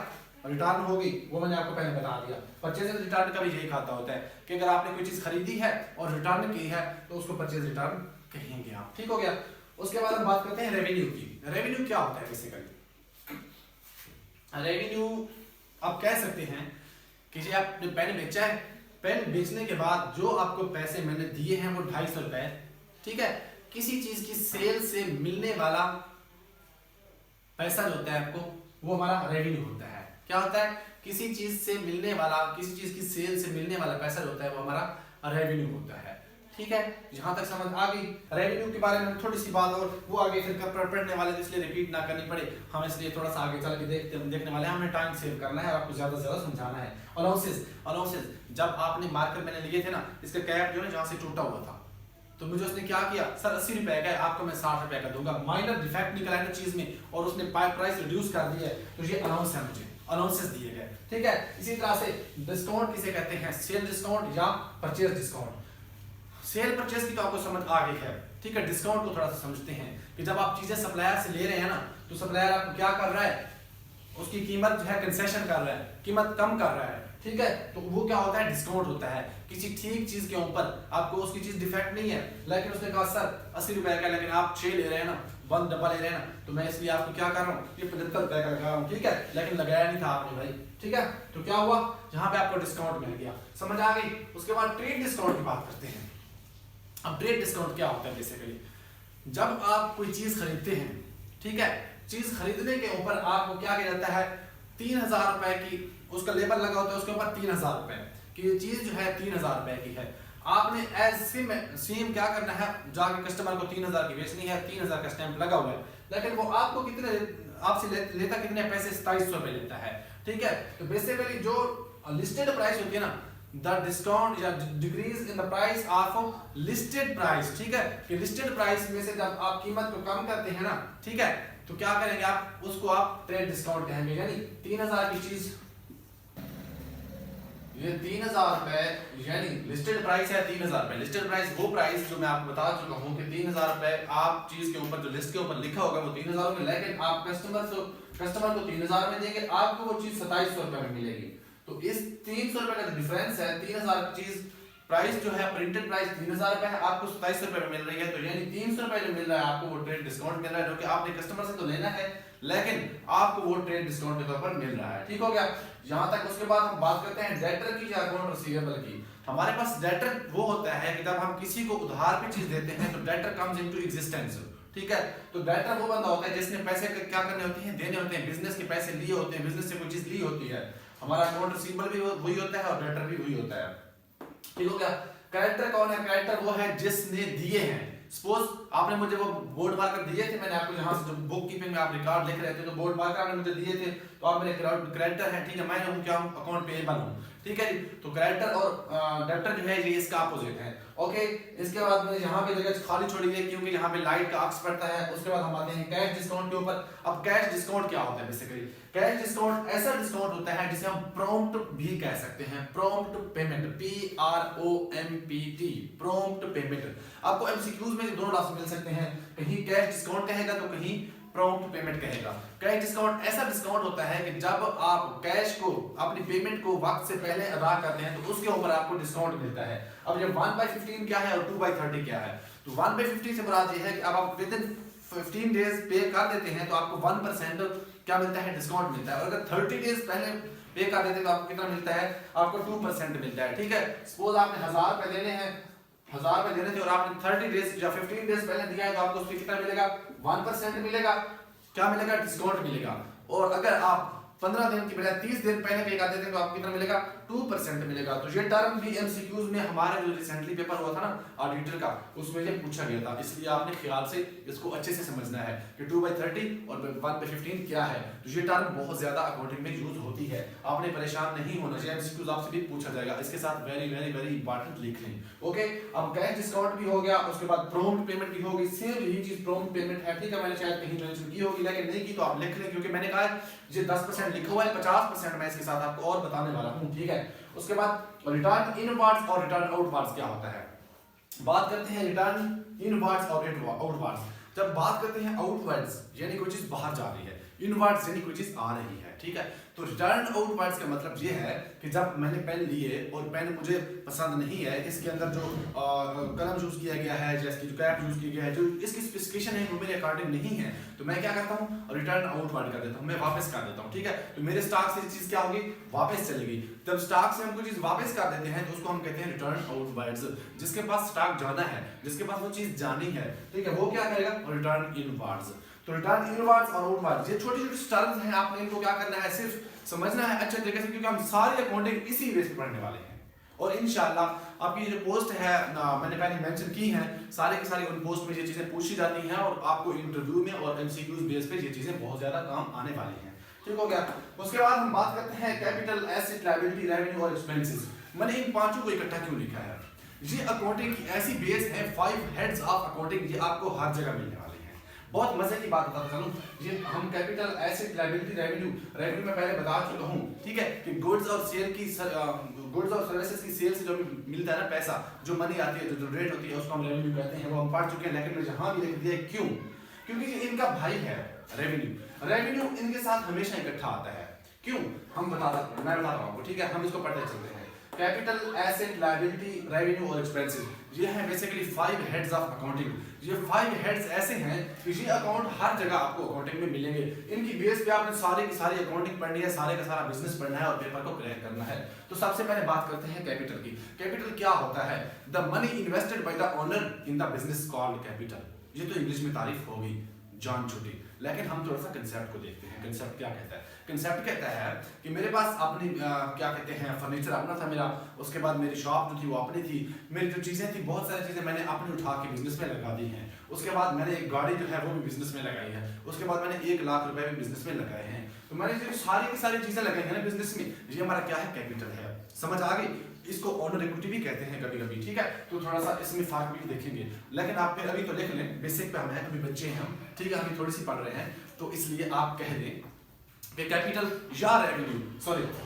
रिटर्न होगी, वो मैंने आपको पहले बता दिया। परचेज रिटर्न का भी यही खाता होता है कि अगर आपने कोई चीज खरीदी है और रिटर्न की है तो उसको परचेज रिटर्न कहेंगे आप, ठीक हो गया। उसके बाद हम बात करते हैं रेवेन्यू की। रेवेन्यू क्या होता है बेसिकली, रेवेन्यू आप कह सकते हैं कि जी आपने पेन बेचा है, पेन बेचने के बाद जो आपको पैसे मैंने दिए हैं वो 250 रुपए, ठीक है। किसी चीज की सेल से मिलने वाला पैसा जो होता है आपको, वो हमारा रेवेन्यू होता है। क्या होता है, किसी चीज से मिलने वाला, किसी चीज की सेल से मिलने वाला पैसा जो होता है वो हमारा रेवेन्यू होता है, ठीक है। यहां तक समझ आ गई। रेवेन्यू के बारे में थोड़ी सी बात और वो आगे फिर पढ़ने वाले, इसलिए रिपीट ना करनी पड़े, हम इसलिए थोड़ा सा आगे चल के देखने वाले हैं। हमें टाइम सेव करना है और आपको ज्यादा से ज्यादा समझाना है। अलाउंसेस, अलाउंसेस, जब आपने मार्कर मैंने लिए थे ना, इसका कैप जो है जहां से टूटा हुआ था, तो मुझे उसने क्या किया, सर 80 रुपए का है, आपको मैं 60 रुपए का दूंगा, माइनर डिफेक्ट निकला है ना चीज में और उसने प्राइस रिड्यूस कर दिया है, तो ये अलाउंस है, मुझे अलाउंसेस दिए गए, ठीक है। इसी तरह से डिस्काउंट किसे कहते हैं, सेल डिस्काउंट या परचेज डिस्काउंट। सेल परचेज की तो आपको समझ आ गई है, ठीक है। डिस्काउंट को थोड़ा सा समझते हैं कि जब आप चीजें सप्लायर से ले रहे हैं ना, तो सप्लायर आपको क्या कर रहा है, उसकी कीमत जो है कंसेशन कर रहा है, कीमत कम कर रहा है, ठीक है। तो वो क्या होता है, डिस्काउंट होता है। किसी ठीक चीज के ऊपर आपको उसकी चीज डिफेक्ट नहीं है, लेकिन उसने कहा सर 80 रुपए का, लेकिन आप 6 ले रहे हैं ना, 1 डब्बा ले रहे हैं ना, तो मैं इसलिए आपको क्या कर रहा हूँ, ये 75 रुपए का लगा रहा हूँ, ठीक है, लेकिन लगाया नहीं था आपने भाई, ठीक है। तो क्या हुआ, यहाँ पे आपको डिस्काउंट मिल गया, समझ आ गई। उसके बाद ट्रेड डिस्काउंट की बात करते हैं। अब ट्रेड डिस्काउंट क्या होता है, बेसिकली जब आप कोई चीज खरीदते हैं, ठीक है, चीज खरीदने के ऊपर आपको क्या किया जाता है, 3000 रुपए की उसका लेबल लगा होता है, उसके ऊपर 3000 रुपए की ये चीज जो है 3000 रुपए की है। आपने एज सेम क्या करना है, जाके कस्टमर को 3000 की बेचनी है, 3000 का स्टैंप लगा हुआ है, लेकिन वो आपको कितने आपसे लेता कितने पैसे, 2700 रुपए लेता है, ठीक है। तो बेसिकली जो लिस्टेड प्राइस होती है ना, द डिस्काउंट या decrease in the price of listed price, ठीक है, कि लिस्टेड प्राइस में से जब आप कीमत को कम करते हैं ना, ठीक है, तो क्या करेंगे आप, उसको आप ट्रेड डिस्काउंट कहेंगे। यानी 3000 की चीज, ये 3000 रुपए, यानी लिस्टेड प्राइस है 3000 रुपए। लिस्टेड प्राइस वो प्राइस जो मैं आपको बता चुका हूं कि 3000 रुपए आप चीज के ऊपर जो लिस्ट के ऊपर लिखा होगा वो 3000 रुपए, लेकिन आप कस्टमर को 3000 में देंगे, आपको वो चीज 2700 रुपए में मिलेगी। तो इस 300 रुपए का जो डिफरेंस है, 3000 की चीज प्राइस जो है, प्रिंटेड प्राइस 3000 रुपए है, आपको 2700 रुपए में मिल रही है, तो यानी 300 रुपए जो मिल रहा है आपको, वो ट्रेड डिस्काउंट मिल रहा है, जो कि आपने कस्टमर से तो लेना है, लेकिन आपको वो ट्रेड डिस्काउंट के तौर पर मिल रहा है, ठीक हो गया। यहां तक। उसके बाद हम बात करते हैं डेटर की या अकाउंट रिसीवेबल की। हमारे पास डेटर वो होता है कि जब हम किसी को उधार पे चीज देते हैं, तो डेटर कम्स इनटू एग्जिस्टेंस, ठीक है। तो डेटर वो बंदा होता है जिसने पैसे क्या करने होते हैं, देने होते हैं, बिजनेस के पैसे लिए होते हैं, बिजनेस से कोई चीज ली होती है। हमारा अकाउंट रिसीवेबल भी वही होता है और डेटर भी वही होता है, ठीक हो गया। कैरेक्टर कौन है, कैरेक्टर वो है जिसने दिए हैं। सपोज आपने मुझे वो बोर्ड मार्कर दिए थे, मैंने आपको यहाँ से जो बुक कीपिंग में आप रिकॉर्ड लिख रहे थे, तो बोर्ड मार्कर आपने मुझे दिए थे, तो आप मेरे कैरेक्टर है, ठीक है, मैं हूँ क्या हूँ, अकाउंट पेएबल हूँ, ठीक है जी। तो कैरेक्टर और डेब्टर जो है ये इसका अपोजिट है, ओके। इसके बाद मैंने यहाँ पे जगह खाली छोड़ी है क्योंकि यहाँ पे लाइट का अक्स पड़ता है। उसके बाद हम आते हैं कैश डिस्काउंट के ऊपर। अब कैश डिस्काउंट क्या होता है, बेसिकली कैश डिस्काउंट ऐसा डिस्काउंट होता है जिसे हम प्रॉम्प्ट भी कह सकते हैं, prompt payment, PROMPT, prompt payment. आपको एमसीक्यूज में दोनों लफ्ज मिल सकते हैं, कहीं कैश डिस्काउंट कहेगा तो कहीं प्रॉम्प्ट पेमेंट कहेगा। कैश डिस्काउंट ऐसा डिस्काउंट होता है कि जब आप कैश को अपनी पेमेंट को वक्त से पहले अदा करते हैं तो उसके ऊपर आपको डिस्काउंट मिलता है। अब ये 1/15 क्या है और 2/30 क्या है? तो 1/15 से मुराद ये है कि अब आप विद इन 15 डेज पे कर देते हैं तो आपको 1% क्या मिलता है? डिस्काउंट मिलता है। और अगर 30 डेज पहले पे कर देते हैं तो आपको कितना मिलता है? आपको 2% मिलता है। ठीक है, सपोज आपने 1000 रुपए देने हैं, 1000 रुपए देने थे और आपने 30 डेज या 15 डेज पहले दिया है तो आपको उसमें कितना मिलेगा? 1% मिलेगा। क्या मिलेगा? डिस्काउंट मिलेगा। और अगर आप 15 दिन की बजाय 30 दिन पहले पे कर देते हैं तो आपको कितना मिलेगा? 2% मिलेगा। तो ये टर्म भी एमसीक्यूज में हमारा जो रिसेंटली पेपर हुआ था ना ऑडिटर का, उसमें ये पूछा गया था, इसलिए आपने ख्याल से इसको अच्छे से समझना है कि 2/30 और 1/15 क्या है। तो ये टर्म बहुत ज्यादा अकाउंटिंग में यूज होती है, आपने परेशान नहीं होना चाहिए, एमसीक्यूज आपसे भी पूछा जाएगा। इसके साथ वेरी वेरी वेरी इंपॉर्टेंट लिख लें। ओके, अब कैश डिस्काउंट भी हो गया, उसके बाद प्रॉम्प्ट पेमेंट भी होगी। सेम यही चीज प्रॉम्प्ट पेमेंट है। ठीक है, मैंने शायद कहीं मेंशन की होगी लेकिन नहीं की तो आप लिख लें, क्योंकि मैंने कहा है ये 10% लिखा हुआ है, 50% मैं इसके साथ आपको और बताने वाला हूं। ठीक है, उसके बाद रिटर्न इनवर्ड्स और रिटर्न आउटवर्ड्स क्या होता है। बात करते हैं रिटर्न इनवर्ड्स और आउटवर्ड्स। जब बात करते हैं आउटवर्ड्स यानी कोई चीज बाहर जा रही है, इनवर्ड्स यानी कोई चीज आ रही है। ठीक है, तो रिटर्न आउटवर्ड्स का मतलब ये है कि जब मैंने पेन लिए और पेन मुझे पसंद नहीं है, इसके अंदर जो कलम यूज किया गया है, जैसे जो कैप यूज किया गया है, जो इसकी स्पेसिफिकेशन है वो मेरे अकॉर्डिंग नहीं है, तो मैं क्या करता हूँ? रिटर्न आउटवर्ड कर देता हूँ, मैं वापस कर देता हूँ। ठीक है, तो मेरे स्टॉक से चीज क्या होगी? वापस चलेगी। जब स्टॉक से हम कोई चीज वापस कर देते हैं तो उसको हम कहते हैं रिटर्न आउटवर्ड्स। जिसके पास स्टॉक जाना है, जिसके पास वो चीज जानी है, ठीक है, वो क्या करेगा? Return inwards. तो रिटर्न इनवर्ड्स और आउटवर्ड्स ये छोटी छोटी टर्म्स हैं, आपने इनको क्या करना है? सिर्फ समझना है अच्छे तरीके से, क्योंकि हम सारी अकाउंटिंग इसी बेस पे पढ़ने वाले हैं। और इंशाल्लाह आपकी जो पोस्ट है मैंने पहले मेंशन की है, सारे के सारे उन पोस्ट में ये चीजें पूछी जाती हैं और आपको इंटरव्यू में और एमसीक्यूज बेस पे ये चीजें बहुत ज्यादा काम आने वाली हैं। ठीक हो गया। उसके बाद हम बात करते हैं कैपिटल, एसेट, लायबिलिटी, रेवेन्यू और एक्सपेंसेस। मैंने इन पांचों को इकट्ठा क्यों लिखा है? ये अकाउंटिंग की ऐसी बेस है, 5 हेड्स ऑफ अकाउंटिंग, ये आपको हर जगह मिलने वाले हैं। बहुत मजे की बात बताता चलूं, ये हम कैपिटल, एसेट, लायबिलिटी, रेवेन्यू में पहले बता चुका हूं। ठीक है, कि गुड्स और सर्विसेज की सेल से जो मिलता है ना पैसा, जो मनी आती है, जो रेट होती है, उसको हम रेवेन्यू कहते हैं, वो हम पढ़ चुके हैं। लेकिन मैं जहां भी लिख दिया क्यों? क्योंकि ये इनका भाई है रेवेन्यू इनके साथ हमेशा इकट्ठा आता है। क्यों? मैं बताता हूं आपको। ठीक है, हम इसको पढ़ते चलते हैं। कैपिटल, एसेट, लायबिलिटी, रेवेन्यू और एक्सपेंसेस, ये हैं बेसिकली 5 हेड्स ऑफ अकाउंटिंग। ये 5 हेड्स ऐसे हैं कि ये अकाउंट हर जगह आपको अकाउंटिंग में मिलेंगे। इनकी बेस पे आपने सारी की सारी अकाउंटिंग पढ़नी है, सारे का सारा बिजनेस पढ़ना है और पेपर को क्रैक करना है। तो सबसे पहले बात करते हैं कैपिटल की। कैपिटल क्या होता है? The money invested by the owner in the business called capital. ये तो इंग्लिश में तारीफ होगी जान छूटी, लेकिन हम थोड़ा सा कंसेप्ट को देखते हैं। कंसेप्ट क्या कहता है? कंसेप्ट कहता है कि मेरे पास अपनी क्या कहते हैं फर्नीचर अपना था मेरा, उसके बाद मेरी शॉप जो थी वो अपनी थी, मेरी जो चीज़ें थी बहुत सारी चीज़ें मैंने अपनी उठा के बिजनेस में लगा दी हैं। उसके बाद मैंने एक गाड़ी जो है वो भी बिजनेस में लगाई है। उसके बाद मैंने 1 लाख रुपए भी बिजनेस में लगाए हैं। तो मैंने जो सारी की सारी चीज़ें लगाई हैं ना बिजनेस में, ये हमारा क्या है? कैपिटल है। समझ आ गई? इसको ओनर इक्विटी भी कहते हैं कभी कभी। ठीक है, तो थोड़ा सा इसमें फर्क भी देखेंगे, लेकिन आप फिर अभी तो लिख लें, बेसिक पे हम हैं, अभी बच्चे हैं हम। ठीक है, अभी थोड़ी सी पढ़ रहे हैं, तो इसलिए आप कह दें कि कैपिटल या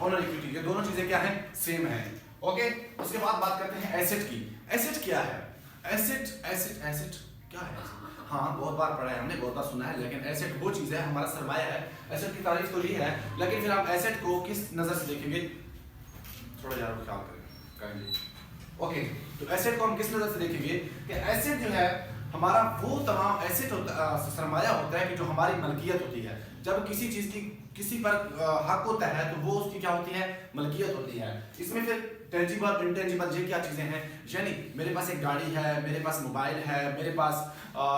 ओनर इक्विटी, ये दोनों चीजें क्या हैं? सेम है। ओके, उसके बाद बात करते हैं एसेट की। एसेट क्या है? एसेट क्या है? हाँ, बहुत बार पढ़ा है हमने, बहुत बार सुना है, लेकिन एसेट वो चीज है, हमारा सरमाया है। एसेट की तारीफ तो ये है, लेकिन फिर आप एसेट को किस नजर से देखेंगे? थोड़ा यार ख्याल करेंगे। ओके, तो एसेट को हम किस नजर से देखेंगे कि एसेट जो है हमारा वो तमाम एसेट सरमाया होता है कि जो हमारी मलकियत होती है। जब किसी चीज की किसी पर हक होता है तो वो उसकी क्या होती है? मलकियत होती है। इसमें फिर टेंजिबल, इंटेंजिबल ये क्या चीजें हैं? यानी मेरे पास एक गाड़ी है, मेरे पास मोबाइल है, मेरे पास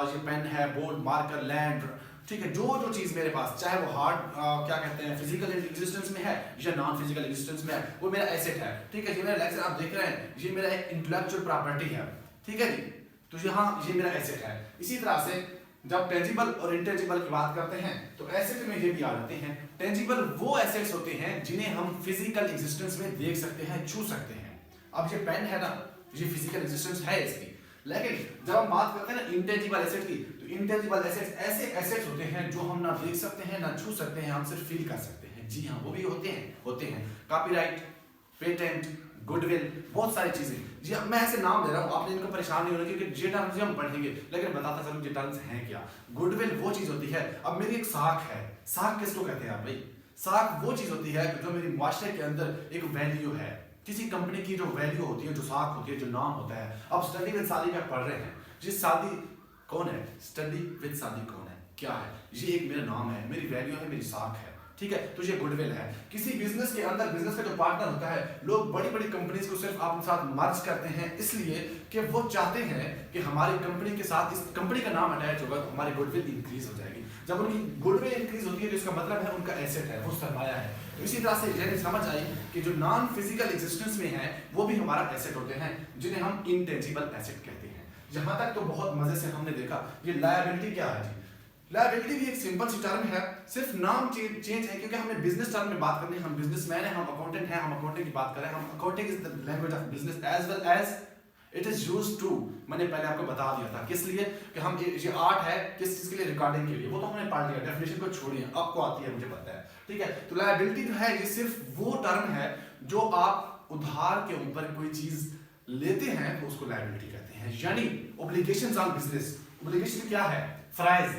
ये पेन है, बोर्ड, मार्कर, लैंड, ठीक है, जो चीज मेरे पास, चाहे वो हार्ड क्या कहते हैं फिजिकल एग्जिस्टेंस में है या नॉन फिजिकल एग्जिस्टेंस में है, वो मेरा एसेट है। ठीक है, ये मेरा लेक्चर आप देख रहे हैं, ये मेरा एक इंटेलेक्चुअल प्रॉपर्टी है। ठीक है जी, तो यहाँ ये मेरा एसेट है। इसी तरह से जब टेंजिबल और इंटेंजिबल की बात करते हैं तो एसेट में ये भी आ जाते हैं। टेंजिबल वो एसेट्स होते हैं जिन्हें हम फिजिकल एग्जिस्टेंस में देख सकते हैं, छू सकते हैं। अब ये पेन है ना, ये फिजिकल एग्जिस्टेंस है इसकी, लेकिन जब हम बात करते हैं ना इंटेंजिबल एसेट की, तो इंटेंजिबल एसेट्स ऐसे एसेट्स होते हैं जो हम ना देख सकते हैं, ना छू सकते हैं, हम सिर्फ फील कर सकते हैं। जी हाँ, वो भी होते हैं। कॉपीराइट, पेटेंट, गुडविल, बहुत सारी चीजें। जी मैं ऐसे नाम ले रहा हूँ, आपने इनको परेशान नहीं होना क्योंकि ये टर्म्स हम पढ़ेंगे, लेकिन बताता चलूं ये टर्म्स हैं क्या। गुडविल वो चीज होती है, अब मेरी एक साख है, साख किसको कहते हैं आप भाई? साख वो चीज होती है जो मेरी माशरे के अंदर एक वैल्यू है, किसी कंपनी की जो वैल्यू होती है, जो साख होती है, जो नाम होता है। अब स्टडी विद सादी में पढ़ रहे हैं, जिस सादी कौन है, स्टडी विद सादी कौन है, क्या है, ये एक मेरा नाम है, मेरी वैल्यू है, मेरी साख है, ठीक है। तो ये गुडविल है। किसी बिजनेस के अंदर बिजनेस का जो पार्टनर होता है, लोग बड़ी बड़ी कंपनीज को सिर्फ अपने साथ मर्ज करते हैं इसलिए कि वो चाहते हैं कि हमारी कंपनी के साथ इस कंपनी का नाम अटैच होगा तो हमारी गुडविल इंक्रीज हो जाएगी। जब उनकी गुडविल इंक्रीज होती है तो इसका मतलब है उनका एसेट है, वो सरमाया है। तो इसी तरह से ये समझ आई कि जो नॉन फिजिकल एग्जिस्टेंस में है वो भी हमारा एसेट होते हैं, जिन्हें हम इनटेंजिबल एसेट कहते हैं। जहां तक तो बहुत मजे से हमने देखा। ये लायबिलिटी क्या है जी? लायबिलिटी भी एक सिंपल सी टर्म है, सिर्फ नाम चेंज है, क्योंकि हमने बिजनेस टर्म में बात करनी है, हम बिजनेसमैन हैं, हम अकाउंटेंट हैं, हम अकाउंटिंग की बात करें, हम accounting is the language of business as well as it is used to. मैंने पहले आपको बता दिया था किस लिए, कि हम ये आर्ट है किस चीज के लिए, रिकॉर्डिंग के लिए, वो तो हमने पढ़ लिया, डेफिनेशन को छोड़िए, आपको आती है, मुझे पता है, ठीक है। तो लायबिलिटी जो है ये सिर्फ वो टर्म है जो आप उधार के ऊपर कोई चीज लेते हैं तो उसको लायबिलिटी कहते हैं, यानी ऑब्लिगेशंस ऑन बिजनेस। ऑब्लिगेशन क्या है? फ्राइज,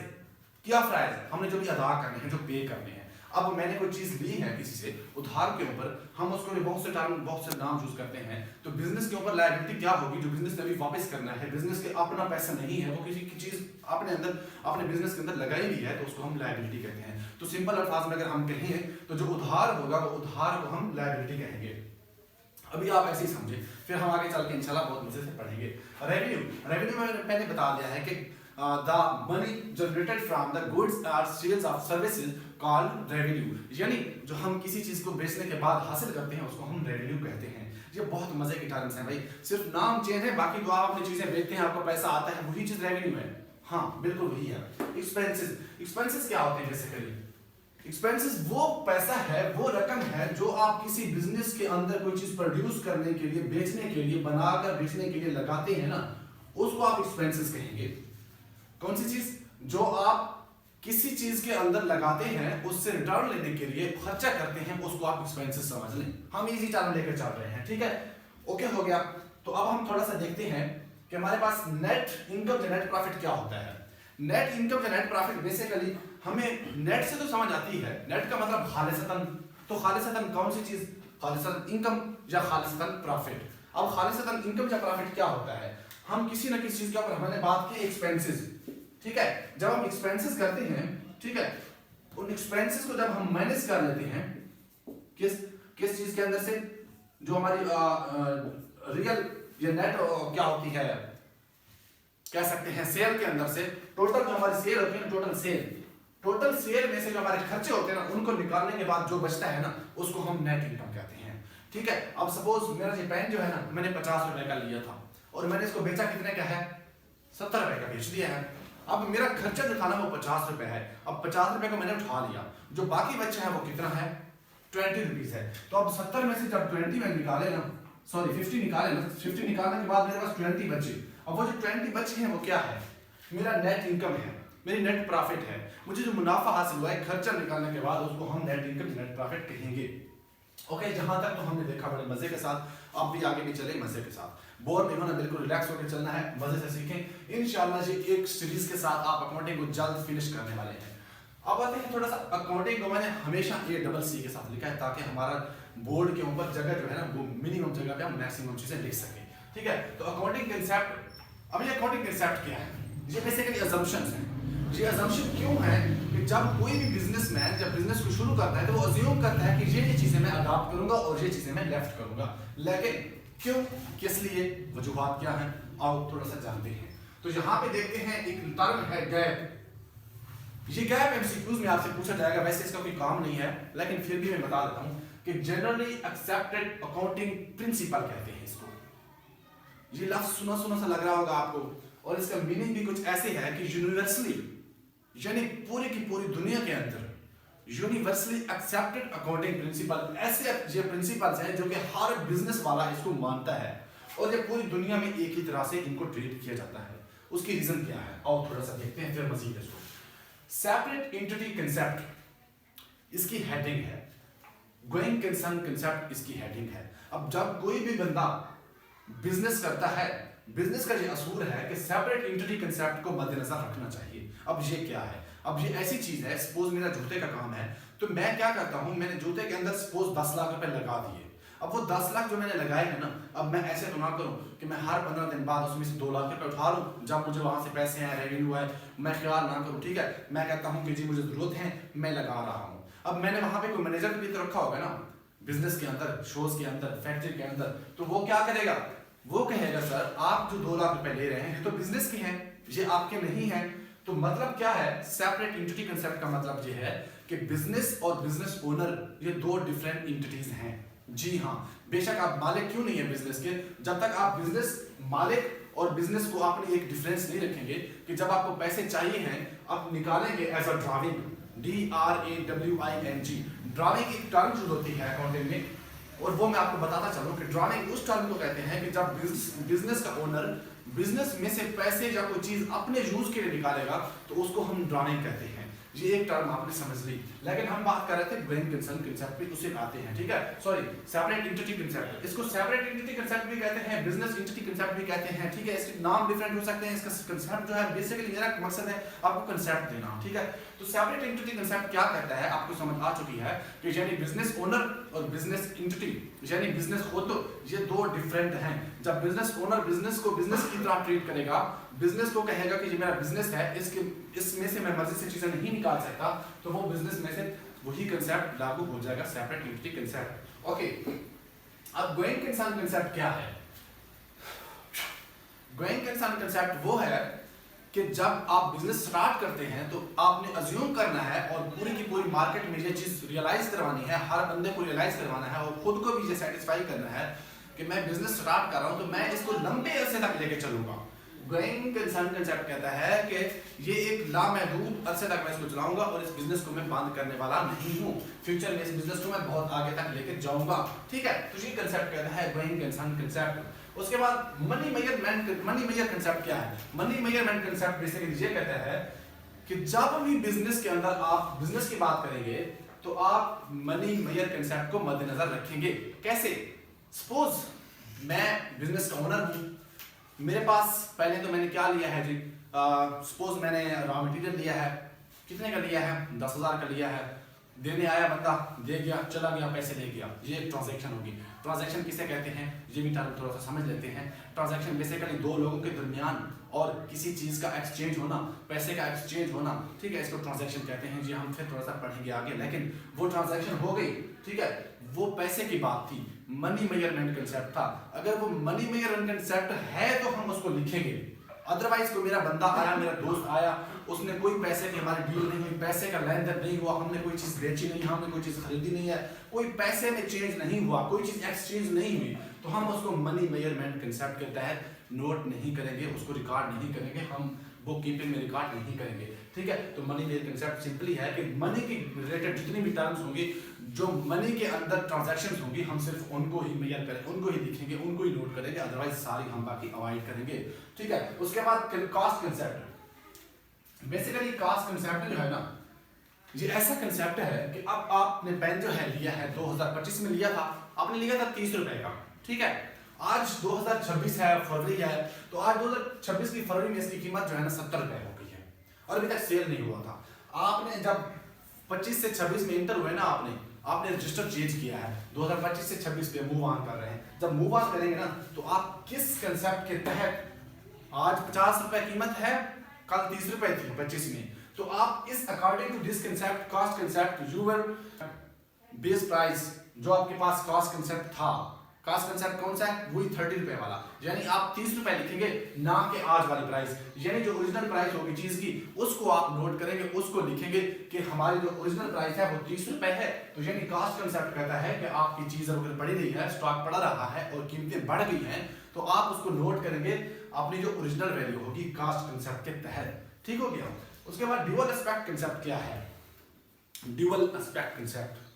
क्या फ्राइज, हमने जो भी अदा करने हैं, जो पे करने हैं। अब मैंने कोई चीज ली है किसी से उधार के ऊपर, हम उसको बहुत से टर्म, बहुत से नाम यूज करते हैं, तो बिजनेस के ऊपर लायबिलिटी क्या होगी? जो बिजनेस ने अभी वापस करना है, बिजनेस के अपना पैसा नहीं है, वो किसी की चीज अपने अंदर, अपने बिजनेस के अंदर लगाई भी है, तो उसको हम लायबिलिटी कहते हैं। तो सिंपल अल्फाज में अगर हम कहें तो जो उधार होगा वो उधार को हम लायबिलिटी कहेंगे। अभी आप ऐसे ही समझे, फिर हम आगे चल के इंशाल्लाह बहुत मजे से पढ़ेंगे। रेवेन्यू, रेवेन्यू में मैंने बता दिया है कि the money generated from the goods or sales of services called revenue, यानी जो हम किसी चीज को बेचने के बाद हासिल करते हैं उसको हम रेवेन्यू कहते हैं। ये बहुत मजे की टर्म्स हैं भाई, सिर्फ नाम चेंज है, बाकी जो आप अपनी चीजें बेचते हैं, आपको पैसा आता है, वही चीज रेवेन्यू है। हाँ बिल्कुल वही है। एक्सपेंसेस, एक्सपेंसेस क्या होते हैं बेसिकली? एक्सपेंसेस वो पैसा है, वो रकम है जो आप किसी बिजनेस के अंदर कोई चीज प्रोड्यूस करने के लिए, बेचने के लिए, बनाकर बेचने के लिए लगाते हैं ना, उसको आप एक्सपेंसेस कहेंगे। कौन सी चीज? जो आप किसी चीज के अंदर लगाते हैं, उससे रिटर्न लेने के लिए खर्चा करते हैं, उसको आप एक्सपेंसेस समझ लें। हम इजी टर्म लेकर चल रहे हैं, ठीक है, ओके हो गया। तो अब हम थोड़ा सा देखते हैं कि हमारे पास नेट इनकम या नेट प्रॉफिट क्या होता है। नेट इनकम या नेट प्रॉफिट बेसिकली हमें नेट से तो समझ आती है, नेट का मतलब खालिसतन, तो खालिसतन कौन सी चीज? खालिसतन इनकम या खालिसतन प्रॉफिट। अब खालिसतन इनकम या प्रॉफिट क्या होता है? हम किसी न किसी चीज के ऊपर, हमने बात की एक्सपेंसेस, ठीक है, जब हम एक्सपेंसेस करते हैं, ठीक है, उन एक्सपेंसेस को जब हम मैनेज कर लेते हैं, किस किस चीज के अंदर से, जो हमारी रियल या नेट क्या होती है, कह सकते हैं सेल के अंदर से, टोटल जो हमारी सेल होती है, टोटल सेल में से जो हमारे खर्चे होते हैं ना, उनको निकालने के बाद जो बचता है ना, उसको हम नेट इनकम कहते हैं, ठीक है। अब सपोज मेरा ये पेन जो है ना, मैंने 50 रुपए का लिया था और मैंने इसको बेचा कितने का है? 70 रुपए का बेच दिया है। अब मेरा खर्चा जो था ना वो 50 रुपए है, अब 50 रुपए को मैंने उठा लिया, जो बाकी बचा है वो कितना है? 20 रुपीज है। तो अब 70 में से जब 20 में निकाले ना, सॉरी 50 निकाले ना, 50 निकालने के बाद मेरे पास 20 बचे। अब वो जो 20 बचे हैं वो क्या है? मेरा नेट इनकम है, मेरी नेट प्रॉफिट है, मुझे जो मुनाफा हासिल हुआ है खर्चा निकालने के बाद, उसको हम नेट इनकम, नेट प्रॉफिट कहेंगे। ओके, जहां तक तो हमने देखा बड़े मजे के साथ, अब भी आगे भी चले मजे के साथ, बोर नहीं होना, बिल्कुल रिलैक्स होकर चलना है, मजे से सीखें इंशाल्लाह। जी एक सीरीज के साथ आप अकाउंटिंग को जल्द फिनिश करने वाले हैं। अब आते हैं थोड़ा सा अकाउंटिंग को, मैंने हमेशा ACC के साथ लिखा है ताकि हमारा बोर्ड के ऊपर जगह जो है ना, वो मिनिमम जगह पे हम मैक्सिमम चीजें लिख सकें, ठीक है। तो अकाउंटिंग कंसेप्ट, अब ये अकाउंटिंग कंसेप्ट क्या है? ये बेसिकली असम्पशंस हैं। ये असम्पशन क्यों है कि जब कोई भी बिजनेसमैन जब बिजनेस को शुरू करता है तो वो अज्यूम करता है कि ये चीजें मैं अडॉप्ट करूंगा और ये चीजें मैं लेफ्ट करूंगा, लेकिन क्यों, किस लिए, वजूहात क्या हैं, आओ थोड़ा सा जानते हैं। तो यहाँ पे देखते हैं एक टर्म है गैप। ये गैप MCQs में आपसे पूछा जाएगा, वैसे इसका कोई काम नहीं है, लेकिन फिर भी मैं बता देता हूँ कि जनरली एक्सेप्टेड अकाउंटिंग प्रिंसिपल कहते हैं इसको। ये लफ्ज सुना सुना सा लग रहा होगा आपको, और इसका मीनिंग भी कुछ ऐसे है कि यूनिवर्सली, यानी पूरी की पूरी दुनिया के अंदर यूनिवर्सली एक्सेप्टेड अकाउंटिंग प्रिंसिपल, ऐसे ये प्रिंसिपल्स हैं जो कि हर बिजनेस वाला इसको मानता है और ये पूरी दुनिया में एक ही तरह से इनको ट्रीट किया जाता है। उसकी रीजन क्या है, आओ थोड़ा सा देखते हैं फिर मजीद इसको। सेपरेट एंटिटी कंसेप्ट, इसकी हेडिंग है गोइंग कंसर्न कंसेप्ट इसकी हेडिंग है। अब जब कोई भी बंदा बिजनेस करता है, बिजनेस का ये असूल है कि सेपरेट एंटिटी कंसेप्ट को मद्देनजर रखना चाहिए। अब ये क्या है? अब ये ऐसी चीज है, सपोज मेरा जूते का काम है, तो मैं क्या करता हूं, मैंने जूते के अंदर सपोज 10 लाख रुपए लगा दिए। अब वो 10 लाख जो मैंने लगाए हैं ना, अब मैं ऐसे तो ना करूं कि मैं हर 15 दिन बाद उसमें से 2 लाख रुपए उठा लूं, जब मुझे वहां से पैसे हैं, रेवेन्यू है, मैं ख्याल ना करूं। ठीक है, मैं कहता हूं कि जी मुझे जरूरत है, मैं लगा रहा हूं। अब मैंने वहां पे कोई मैनेजर भी तो रखा होगा ना, बिजनेस के अंदर, शोज के अंदर, फैक्ट्री के अंदर, तो वो क्या करेगा? वो कहेगा सर आप जो 2 लाख रुपए ले रहे हैं ये तो बिजनेस के हैं, ये आपके नहीं है। तो मतलब क्या है? सेपरेट एंटिटी कंसेप्ट का मतलब ये है कि बिजनेस और बिजनेस ओनर ये 2 डिफरेंट एंटिटीज हैं। जी हाँ, बेशक आप मालिक क्यों नहीं है बिजनेस के, जब तक आप बिजनेस मालिक और बिजनेस को आपने एक डिफरेंस नहीं रखेंगे कि जब आपको पैसे चाहिए हैं आप निकालेंगे as a drawing, DRAWING। Drawing एक टर्म यूज होती है अकाउंटिंग में, और वो मैं आपको बताता चलूं कि ड्राविंग उस टर्म को कहते हैं कि जब बिजनेस का ओनर बिजनेस में से पैसे या कोई चीज अपने यूज के लिए निकालेगा तो उसको हम ड्राविंग कहते हैं। ये एक टर्म आपने समझ ली, लेकिन हम बात कर रहे थे गोइंग कंसर्न कंसेप्ट पे, उसे आते हैं। ठीक है, सॉरी, सेपरेट एंटिटी कंसेप्ट, इसको सेपरेट एंटिटी कंसेप्ट भी कहते हैं, बिजनेस एंटिटी कंसेप्ट भी कहते हैं। ठीक है, इसके नाम डिफरेंट हो सकते हैं, इसका कंसेप्ट जो है बेसिकली मेरा मकसद है आपको कंसेप्ट देना। ठीक है, तो सेपरेट एंटिटी कंसेप्ट क्या कहता है आपको समझ आ चुकी है कि यानी बिजनेस ओनर और बिजनेस एंटिटी यानी बिजनेस हो तो ये 2 डिफरेंट हैं। जब बिजनेस ओनर बिजनेस को बिजनेस की तरह ट्रीट करेगा, बिजनेस को कहेगा कि ये मेरा बिजनेस है, इसमें से मैं मर्जी से चीजें नहीं निकाल सकता, तो वो बिजनेस में से वही कंसेप्ट लागू हो जाएगा, सेपरेट एंटिटी कंसेप्ट। ओके, अब गोइंग कंसर्न कंसेप्ट क्या है? गोइंग कंसर्न कंसेप्ट वो है कि जब आप बिजनेस स्टार्ट करते हैं तो आपने अज्यूम करना है और पूरी की पूरी मार्केट में ये चीज रियलाइज करवानी है, हर बंदे को रियलाइज करवाना है और खुद को भी ये सेटिस्फाई करना है कि मैं बिजनेस स्टार्ट कर रहा हूं तो मैं इसको लंबे अरसे तक लेके चलूंगा। गोइंग कंसर्न कंसेप्ट कहता है कि ये एक लामहदूद अरसे तक मैं इसको चलाऊंगा और इस बिजनेस को मैं बंद करने वाला नहीं हूँ, फ्यूचर में इस बिजनेस को मैं बहुत आगे तक लेके जाऊंगा। ठीक है, तो ये कंसेप्ट कहता है गोइंग कंसर्न कंसेप्ट। उसके बाद मनी मेजर कंसेप्ट क्या है? मनी मेजरमेंट कंसेप्ट बेसिकली ये कहता है कि जब भी बिजनेस के अंदर आप बिजनेस की बात करेंगे तो आप मनी मेजर कंसेप्ट को मद्देनजर रखेंगे। कैसे? सपोज मैं बिजनेस का ओनर हूं, मेरे पास पहले तो मैंने क्या लिया है जी, सपोज मैंने रॉ मटेरियल लिया है, कितने का लिया है? 10,000 का लिया है, देने आया बंदा, दे गया, चला गया, पैसे ले गया, ये एक ट्रांजैक्शन होगी। ट्रांजैक्शन किसे कहते हैं ये भी टर्म थोड़ा सा समझ लेते हैं। ट्रांजैक्शन बेसिकली 2 लोगों के दरमियान और किसी चीज का एक्सचेंज होना, पैसे का एक्सचेंज होना। ठीक है, इसको ट्रांजैक्शन कहते हैं जी, हम फिर थोड़ा सा पढ़ेंगे आगे, लेकिन वो ट्रांजैक्शन हो गई। ठीक है, वो पैसे की बात थी, मनी मेजरमेंट कंसेप्ट था। अगर वो मनी मेजरमेंट कंसेप्ट है तो हम उसको लिखेंगे, अदरवाइज कोई मेरा बंदा आया, मेरा दोस्त आया, उसने कोई पैसे की हमारी डील नहीं हुई, पैसे का लेन देन नहीं हुआ, हमने कोई चीज बेची नहीं, हमने कोई चीज खरीदी नहीं है, कोई पैसे में चेंज नहीं हुआ, कोई चीज एक्सचेंज नहीं हुई, तो हम उसको मनी मेजरमेंट कंसेप्ट के तहत नोट नहीं करेंगे, उसको रिकॉर्ड नहीं करेंगे, हम बुक कीपिंग में रिकॉर्ड नहीं करेंगे। ठीक है, तो मनी मेजर कंसेप्ट सिंपली है कि मनी की रिलेटेड जितनी भी टर्म्स होंगी, जो मनी के अंदर ट्रांजैक्शंस होंगी, हम सिर्फ उनको ही मेजर करें, उनको ही लिखेंगे, उनको ही नोट करेंगे, अदरवाइज सारी हम बाकी अवॉइड करेंगे। ठीक है, उसके बाद cost concept. Basically cost concept जो है ना, ये ऐसा कंसेप्ट है कि अब आपने पेन जो है लिया है 2025 में लिया था, आपने लिया था 30 रुपए का। ठीक है, आज 2026 है, फरवरी है, तो आज 2026 की फरवरी में इसकी कीमत जो है ना 70 रुपए हो गई है और अभी तक सेल नहीं हुआ था। आपने जब 25 से 26 में इंटर हुए ना, आपने रजिस्टर चेंज किया है, 2025 से 26 पे मूव ऑन कर रहे हैं। जब मूव ऑन करेंगे ना, तो आप किस कंसेप्ट के तहत, आज 50 रुपए कीमत है, कल 30 रुपए थी 25 में, तो आप इस according to this concept, cost concept, you will base price, जो आपके पास कॉस्ट कंसेप्ट था, कॉस्ट कंसेप्ट कौन सा है? वही 30 रुपए वाला, यानी आप 30 रुपए लिखेंगे, ना कि आज वाली प्राइस, यानी जो ओरिजिनल प्राइस होगी चीज की, उसको आप नोट करेंगे, उसको लिखेंगे कि हमारी जो ओरिजिनल प्राइस है वो 30 रुपए है। तो यानी कॉस्ट कंसेप्ट कहता है कि आपकी चीज अगर बढ़ी रही है, स्टॉक पड़ा रहा है और कीमतें बढ़ गई हैं, तो आप उसको नोट करेंगे अपनी जो ओरिजिनल वैल्यू होगी कॉस्ट कंसेप्ट के तहत। ठीक हो गया। उसके बाद ड्यूअल एस्पेक्ट कंसेप्ट क्या है? ड्यूअल एस्पेक्ट कंसेप्ट,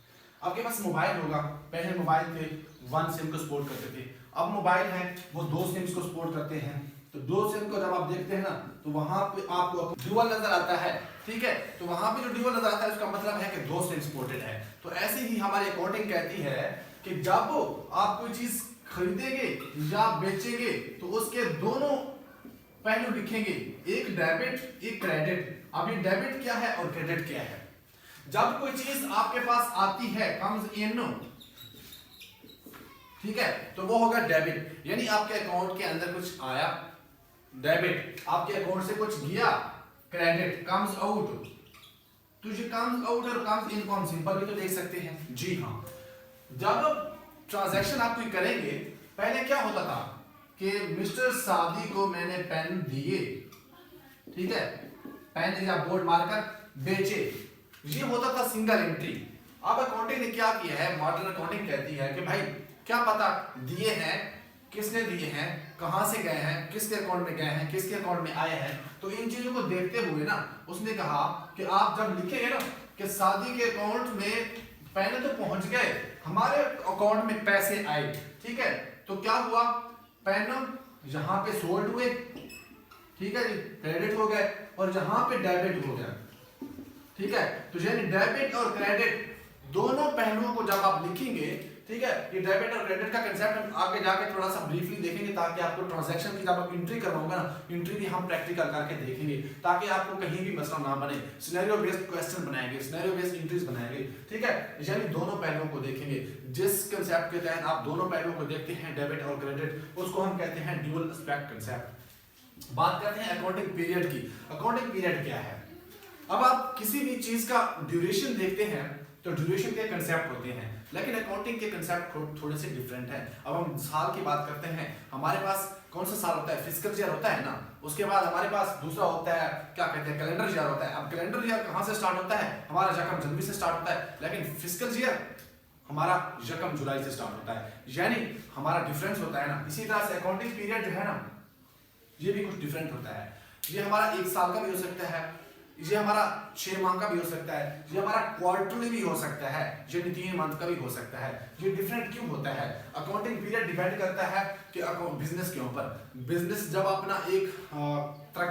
आपके पास मोबाइल होगा, पहले मोबाइल थे 1 सिम को सपोर्ट करते थे, अब मोबाइल है वो 2 सिम्स को सपोर्ट करते हैं। तो दो सेल को जब आप देखते हैं ना तो वहां पे आपको ड्यूअल नजर आता है, ठीक है। तो वहां पे जो ड्यूअल नजर आता है उसका मतलब है कि दो सेल्स कोटेड है। तो ऐसे ही हमारी अकाउंटिंग कहती है कि जब आप कोई चीज खरीदेंगे या बेचेंगे तो उसके दोनों पहलू लिखेंगे, एक डेबिट एक क्रेडिट। अब ये डेबिट क्या है और क्रेडिट क्या है। जब कोई चीज आपके पास आती है, कम्स इन, ठीक है, तो वो होगा डेबिट, यानी आपके अकाउंट के अंदर कुछ आया, डेबिट। आपके अकाउंट से कुछ गया, क्रेडिट। कम्स आउट, तो ये कम्स आउट और कम्स इन को हम सिंपल भी तो देख सकते हैं। जी हाँ, जब ट्रांजैक्शन आप कोई करेंगे, पहले क्या होता था कि मिस्टर सादी को मैंने पेन दिए, ठीक है, पेन या बोर्ड मारकर बेचे, ये होता था सिंगल एंट्री। अब अकाउंटिंग ने क्या किया है, मॉडर्न अकाउंटिंग कहती है कि भाई क्या पता दिए हैं, किसने दिए हैं, कहां से गए हैं, किसके अकाउंट में गए हैं, किसके अकाउंट में आए हैं। तो इन चीजों को देखते हुए ना उसने कहा कि आप जब लिखेंगे ना कि सादी के अकाउंट में पहले तो पहुंच गए, हमारे अकाउंट में पैसे आए, ठीक है, तो क्या हुआ, पेन यहां पे सोल्ड हुए, ठीक है जी, क्रेडिट हो गए, और यहां पे डेबिट हो गया, ठीक है। तो यानी डेबिट और क्रेडिट दोनों पहलुओं को जब आप लिखेंगे, ठीक है, ये डेबिट और क्रेडिट का कंसेप्ट हम आगे जाके थोड़ा सा ब्रीफली देखेंगे, ताकि आपको ट्रांजैक्शन की जब आप एंट्री करवाओगे ना, एंट्री भी हम प्रैक्टिकल करके देखेंगे, ताकि आपको कहीं भी मसला ना बने। सिनेरियो बेस्ड क्वेश्चन बनाएंगे, सिनेरियो बेस्ड एंट्रीज बनाएंगे, ठीक है, यानी दोनों पहलुओं को देखेंगे। जिस कंसेप्ट के तहत आप दोनों पहलुओं को देखते हैं, डेबिट और क्रेडिट, उसको हम कहते हैं ड्यूअल एस्पेक्ट कंसेप्ट। बात करते हैं अकाउंटिंग पीरियड की। अकाउंटिंग पीरियड क्या है। अब आप किसी भी चीज का ड्यूरेशन देखते हैं तो ड्यूरेशन के कंसेप्ट होते हैं, लेकिन अकाउंटिंग के कंसेप्ट थोड़े से डिफरेंट है। अब हम साल की बात करते हैं, हमारे पास कौन सा साल होता है, फिस्कल ईयर होता है ना, उसके बाद हमारे पास दूसरा होता है क्या कहते हैं, कैलेंडर ईयर होता है। अब कैलेंडर ईयर कहां से स्टार्ट होता है, हमारा यकम जनवरी से स्टार्ट होता है, लेकिन फिस्कल ईयर हमारा यकम जुलाई से स्टार्ट होता है, यानी हमारा डिफरेंस होता है ना। इसी तरह से अकाउंटिंग पीरियड जो है ना, ये भी कुछ डिफरेंट होता है। ये हमारा 1 साल का भी हो सकता है, ये हमारा 6 माह का भी हो सकता है, ये हमारा क्वार्टरली भी हो सकता है, ये 3 मंथ का भी हो सकता है। ये डिफरेंट क्यों होता है, अकाउंटिंग पीरियड डिपेंड करता है कि बिजनेस के ऊपर। बिजनेस जब अपना एक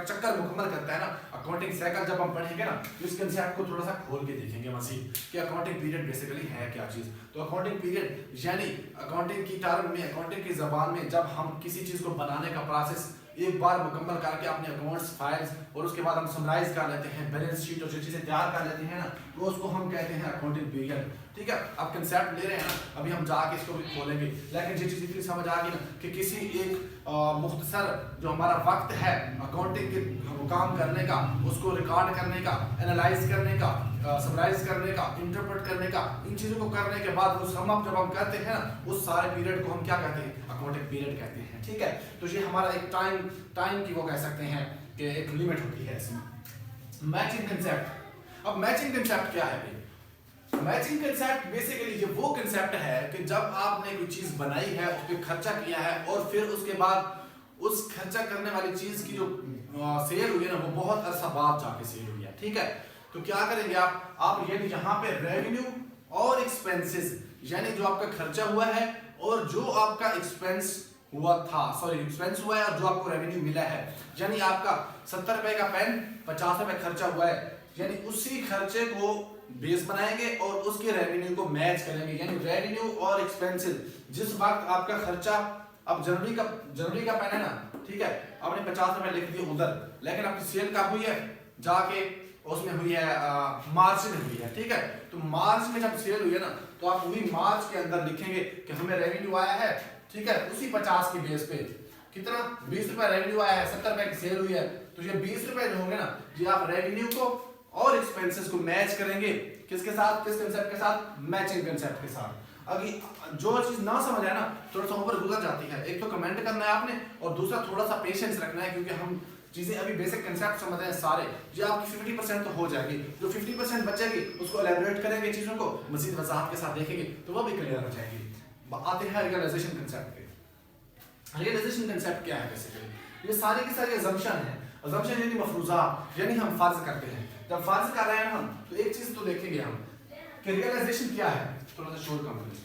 चक्कर मुकम्मल करता है ना, अकाउंटिंग साइकिल जब हम पढ़ेंगे ना, तो इस कंसेप्ट को थोड़ा सा खोल के देखेंगे मसीह कि अकाउंटिंग पीरियड बेसिकली है क्या चीज। तो अकाउंटिंग पीरियड यानी अकाउंटिंग की टर्म में, अकाउंटिंग की जबान में, जब हम किसी चीज को बनाने का प्रोसेस एक बार मुकम्मल करके अपने अकाउंट्स फाइल्स और उसके बाद हम समराइज कर लेते हैं, बैलेंस शीट और जो चीजें तैयार कर लेते हैं ना, तो उसको हम कहते हैं अकाउंटिंग पीरियड, ठीक है। अब कंसेप्ट ले रहे हैं ना, अभी हम जाके इसको भी खोलेंगे, लेकिन ये चीज इतनी समझ आ गई ना कि किसी एक मुख्तसर जो हमारा वक्त है अकाउंटिंग के काम करने का, उसको रिकॉर्ड करने का, एनालाइज करने का, समराइज करने का, इंटरप्रेट करने का, इन चीजों को करने के बाद वो सम अप जब हम करते हैं ना, उस सारे पीरियड को हम क्या कहते हैं, अकाउंटिंग पीरियड कहते हैं, ठीक है। तो ये हमारा एक टाइम की वो कह सकते हैं कि एक लिमिट होती है इसमें। Matching concept. अब मैचिंग कंसेप्ट क्या है भाई, मैचिंग कंसेप्ट बेसिकली ये वो कंसेप्ट है कि जब आपने कोई चीज बनाई है, उस पर खर्चा किया है, और फिर उसके बाद उस खर्चा करने वाली चीज की जो सेल हुई है ना, वो बहुत अरसा बाद जाके सेल हुई है, ठीक है। तो क्या करेंगे आप यानी यहाँ पे रेवेन्यू और एक्सपेंसेस, यानी जो आपका खर्चा हुआ है और जो आपका एक्सपेंस हुआ था, सॉरी एक्सपेंस हुआ है और जो आपको रेवेन्यू मिला है, यानी आपका 70 रुपए का पेन 50 रुपए खर्चा हुआ है, यानी उसी खर्चे को बेस बनाएंगे और उसके रेवेन्यू को मैच करेंगे, यानी रेवेन्यू और एक्सपेंसेस। जिस वक्त आपका खर्चा, अब जनवरी का पेन है ना, ठीक है, आपने 50 रुपए लिख दिए उधर, लेकिन आपकी सेल कब हुई है, जाके उसमें हुई है मार्च में हुई है, ठीक है। तो मार्च में जब सेल हुई है ना, तो आप वही मार्च के अंदर लिखेंगे कि हमें रेवेन्यू आया है, ठीक है, उसी 50 के बेस पे कितना 20 रुपए रेवेन्यू आया है, 70 रुपए की सेल हुई है, तो ये 20 रुपए जो होंगे ना, ये आप रेवेन्यू को और एक्सपेंसेस को मैच करेंगे, किसके साथ, किस कंसेप्ट के साथ, मैचिंग कंसेप्ट के साथ। अभी जो चीज ना समझ आए ना, थोड़ा सा ऊपर गुजर जाती है, एक तो कमेंट करना है आपने, और दूसरा थोड़ा सा पेशेंस रखना है, क्योंकि हम चीजें अभी बेसिक कंसेप्ट समझ रहे हैं सारे, जो आपकी 50% तो हो जाएगी, जो 50% बचेगी उसको एलैबोरेट करेंगे, चीजों को मजीद वजाहत के साथ देखेंगे, तो वो भी क्लियर हो जाएगी। आते हैं रियलाइजेशन कंसेप्ट पे। रियलाइजेशन कंसेप्ट क्या है बेसिकली, ये सारी की सारी अजम्पशन है। अजम्पशन यानी मफरूजा, यानी हम फर्ज करते हैं। जब फर्ज कर रहे हैं हम, तो एक चीज तो देखेंगे हम कि रियलाइजेशन क्या है, थोड़ा सा शोर कम करें,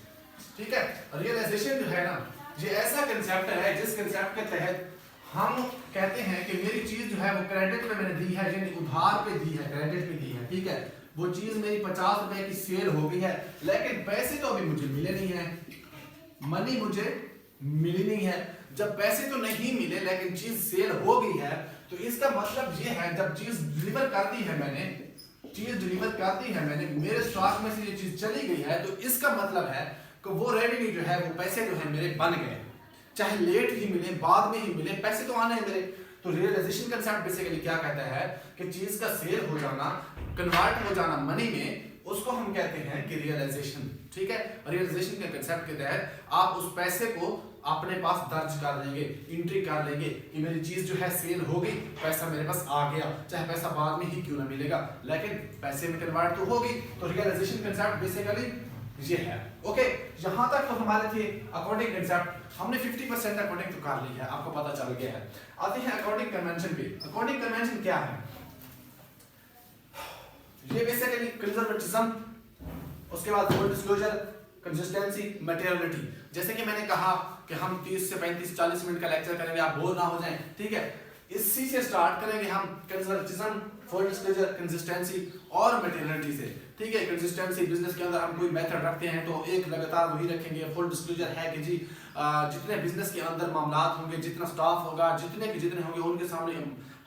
ठीक है। रियलाइजेशन जो है ना, ये ऐसा कंसेप्ट है जिस कंसेप्ट के तहत हम कहते हैं कि मेरी चीज जो है वो क्रेडिट पे मैंने दी है, यानी उधार पे दी है, क्रेडिट पे दी है, ठीक है। वो चीज मेरी 50 रुपए की सेल हो गई है, लेकिन पैसे तो अभी मुझे मिले नहीं है, मनी मुझे मिली नहीं है। जब पैसे तो नहीं मिले लेकिन चीज सेल हो गई है, तो इसका मतलब ये है जब चीज डिलीवर कर दी है मैंने, मेरे स्टॉक में से ये चीज चली गई है, तो इसका मतलब है कि वो रेवेन्यू जो है, वो पैसे जो है मेरे बन गए, चाहे लेट ही मिले, बाद में ही मिले, पैसे तो आने हैं मेरे। तो रियलाइजेशन कंसेप्ट बेसिकली क्या कहता है कि चीज का सेल हो जाना, कन्वर्ट हो जाना मनी में, उसको हम कहते हैं कि रियलाइजेशन, ठीक है। रियलाइजेशन के कंसेप्ट के तहत आप उस पैसे को अपने पास दर्ज कर लेंगे, एंट्री कर लेंगे कि मेरी चीज जो है सेल हो गई, पैसा मेरे पास आ गया, चाहे पैसा बाद में ही क्यों ना मिलेगा, लेकिन पैसे में कन्वर्ट तो होगी। तो रियलाइजेशन कंसेप्ट बेसिकली ये है। ओके, यहां तक तो हमारे थे अकाउंटिंग कंसेप्ट, हमने 50% अकाउंटिंग तो कर ली है, आपको पता चल गया है। आते हैं अकाउंटिंग कन्वेंशन पे। अकाउंटिंग कन्वेंशन क्या है? ये बेसिकली कंजर्वेटिज्म, उसके बाद फुल डिस्क्लोजर, कंसिस्टेंसी, मटेरियलिटी। जैसे कि मैंने कहा कि हम 30 से 35 40 मिनट का लेक्चर करेंगे, आप बोर ना हो जाएं, ठीक है। इसी से स्टार्ट करेंगे हम, कंजर्वेटिज्म, फुल डिस्क्लोजर, कंसिस्टेंसी और मटेरियलिटी से, ठीक है। कंसिस्टेंसी, बिजनेस के अंदर हम कोई मेथड रखते हैं तो एक लगातार वही रखेंगे। फुल डिस्क्लोजर है कि जी जितने बिजनेस के अंदर मामलात होंगे, जितना स्टाफ होगा, जितने के जितने होंगे, उनके सामने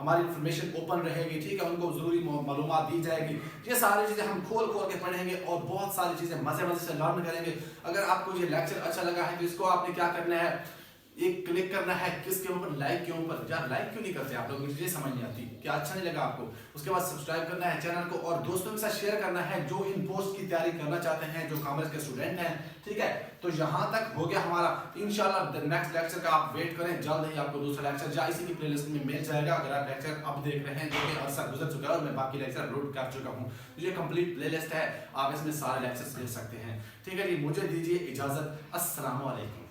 हमारी इंफॉर्मेशन ओपन रहेगी, ठीक है, उनको जरूरी मालूमात दी जाएगी। ये सारी चीजें हम खोल के पढ़ेंगे और बहुत सारी चीजें मजे से लर्न करेंगे। अगर आपको ये लेक्चर अच्छा लगा है तो इसको आपने क्या करना है, एक क्लिक करना है, किसके ऊपर, लाइक के ऊपर। यार लाइक क्यों नहीं करते आप लोग, मुझे समझ नहीं आती, क्या अच्छा नहीं लगा आपको? उसके बाद सब्सक्राइब करना है चैनल को और दोस्तों के साथ शेयर करना है जो इन पोस्ट की तैयारी करना चाहते हैं, जो कॉमर्स के स्टूडेंट हैं, ठीक है। तो यहाँ तक हो गया हमारा। इंशाल्लाह नेक्स्ट लेक्चर का आप वेट करें, जल्द ही आपको दूसरा लेक्चर या इसी की प्लेलिस्ट में मिल जाएगा। अगर आप लेक्चर अब देख रहे हैं जो कि अरसा गुजर चुका है और मैं बाकी लेक्चर अपलोड कर चुका हूँ, तो ये कंप्लीट प्लेलिस्ट है, आप इसमें सारे लेक्चर्स देख सकते हैं, ठीक है जी। मुझे दीजिए इजाजत, अस्सलाम वालेकुम।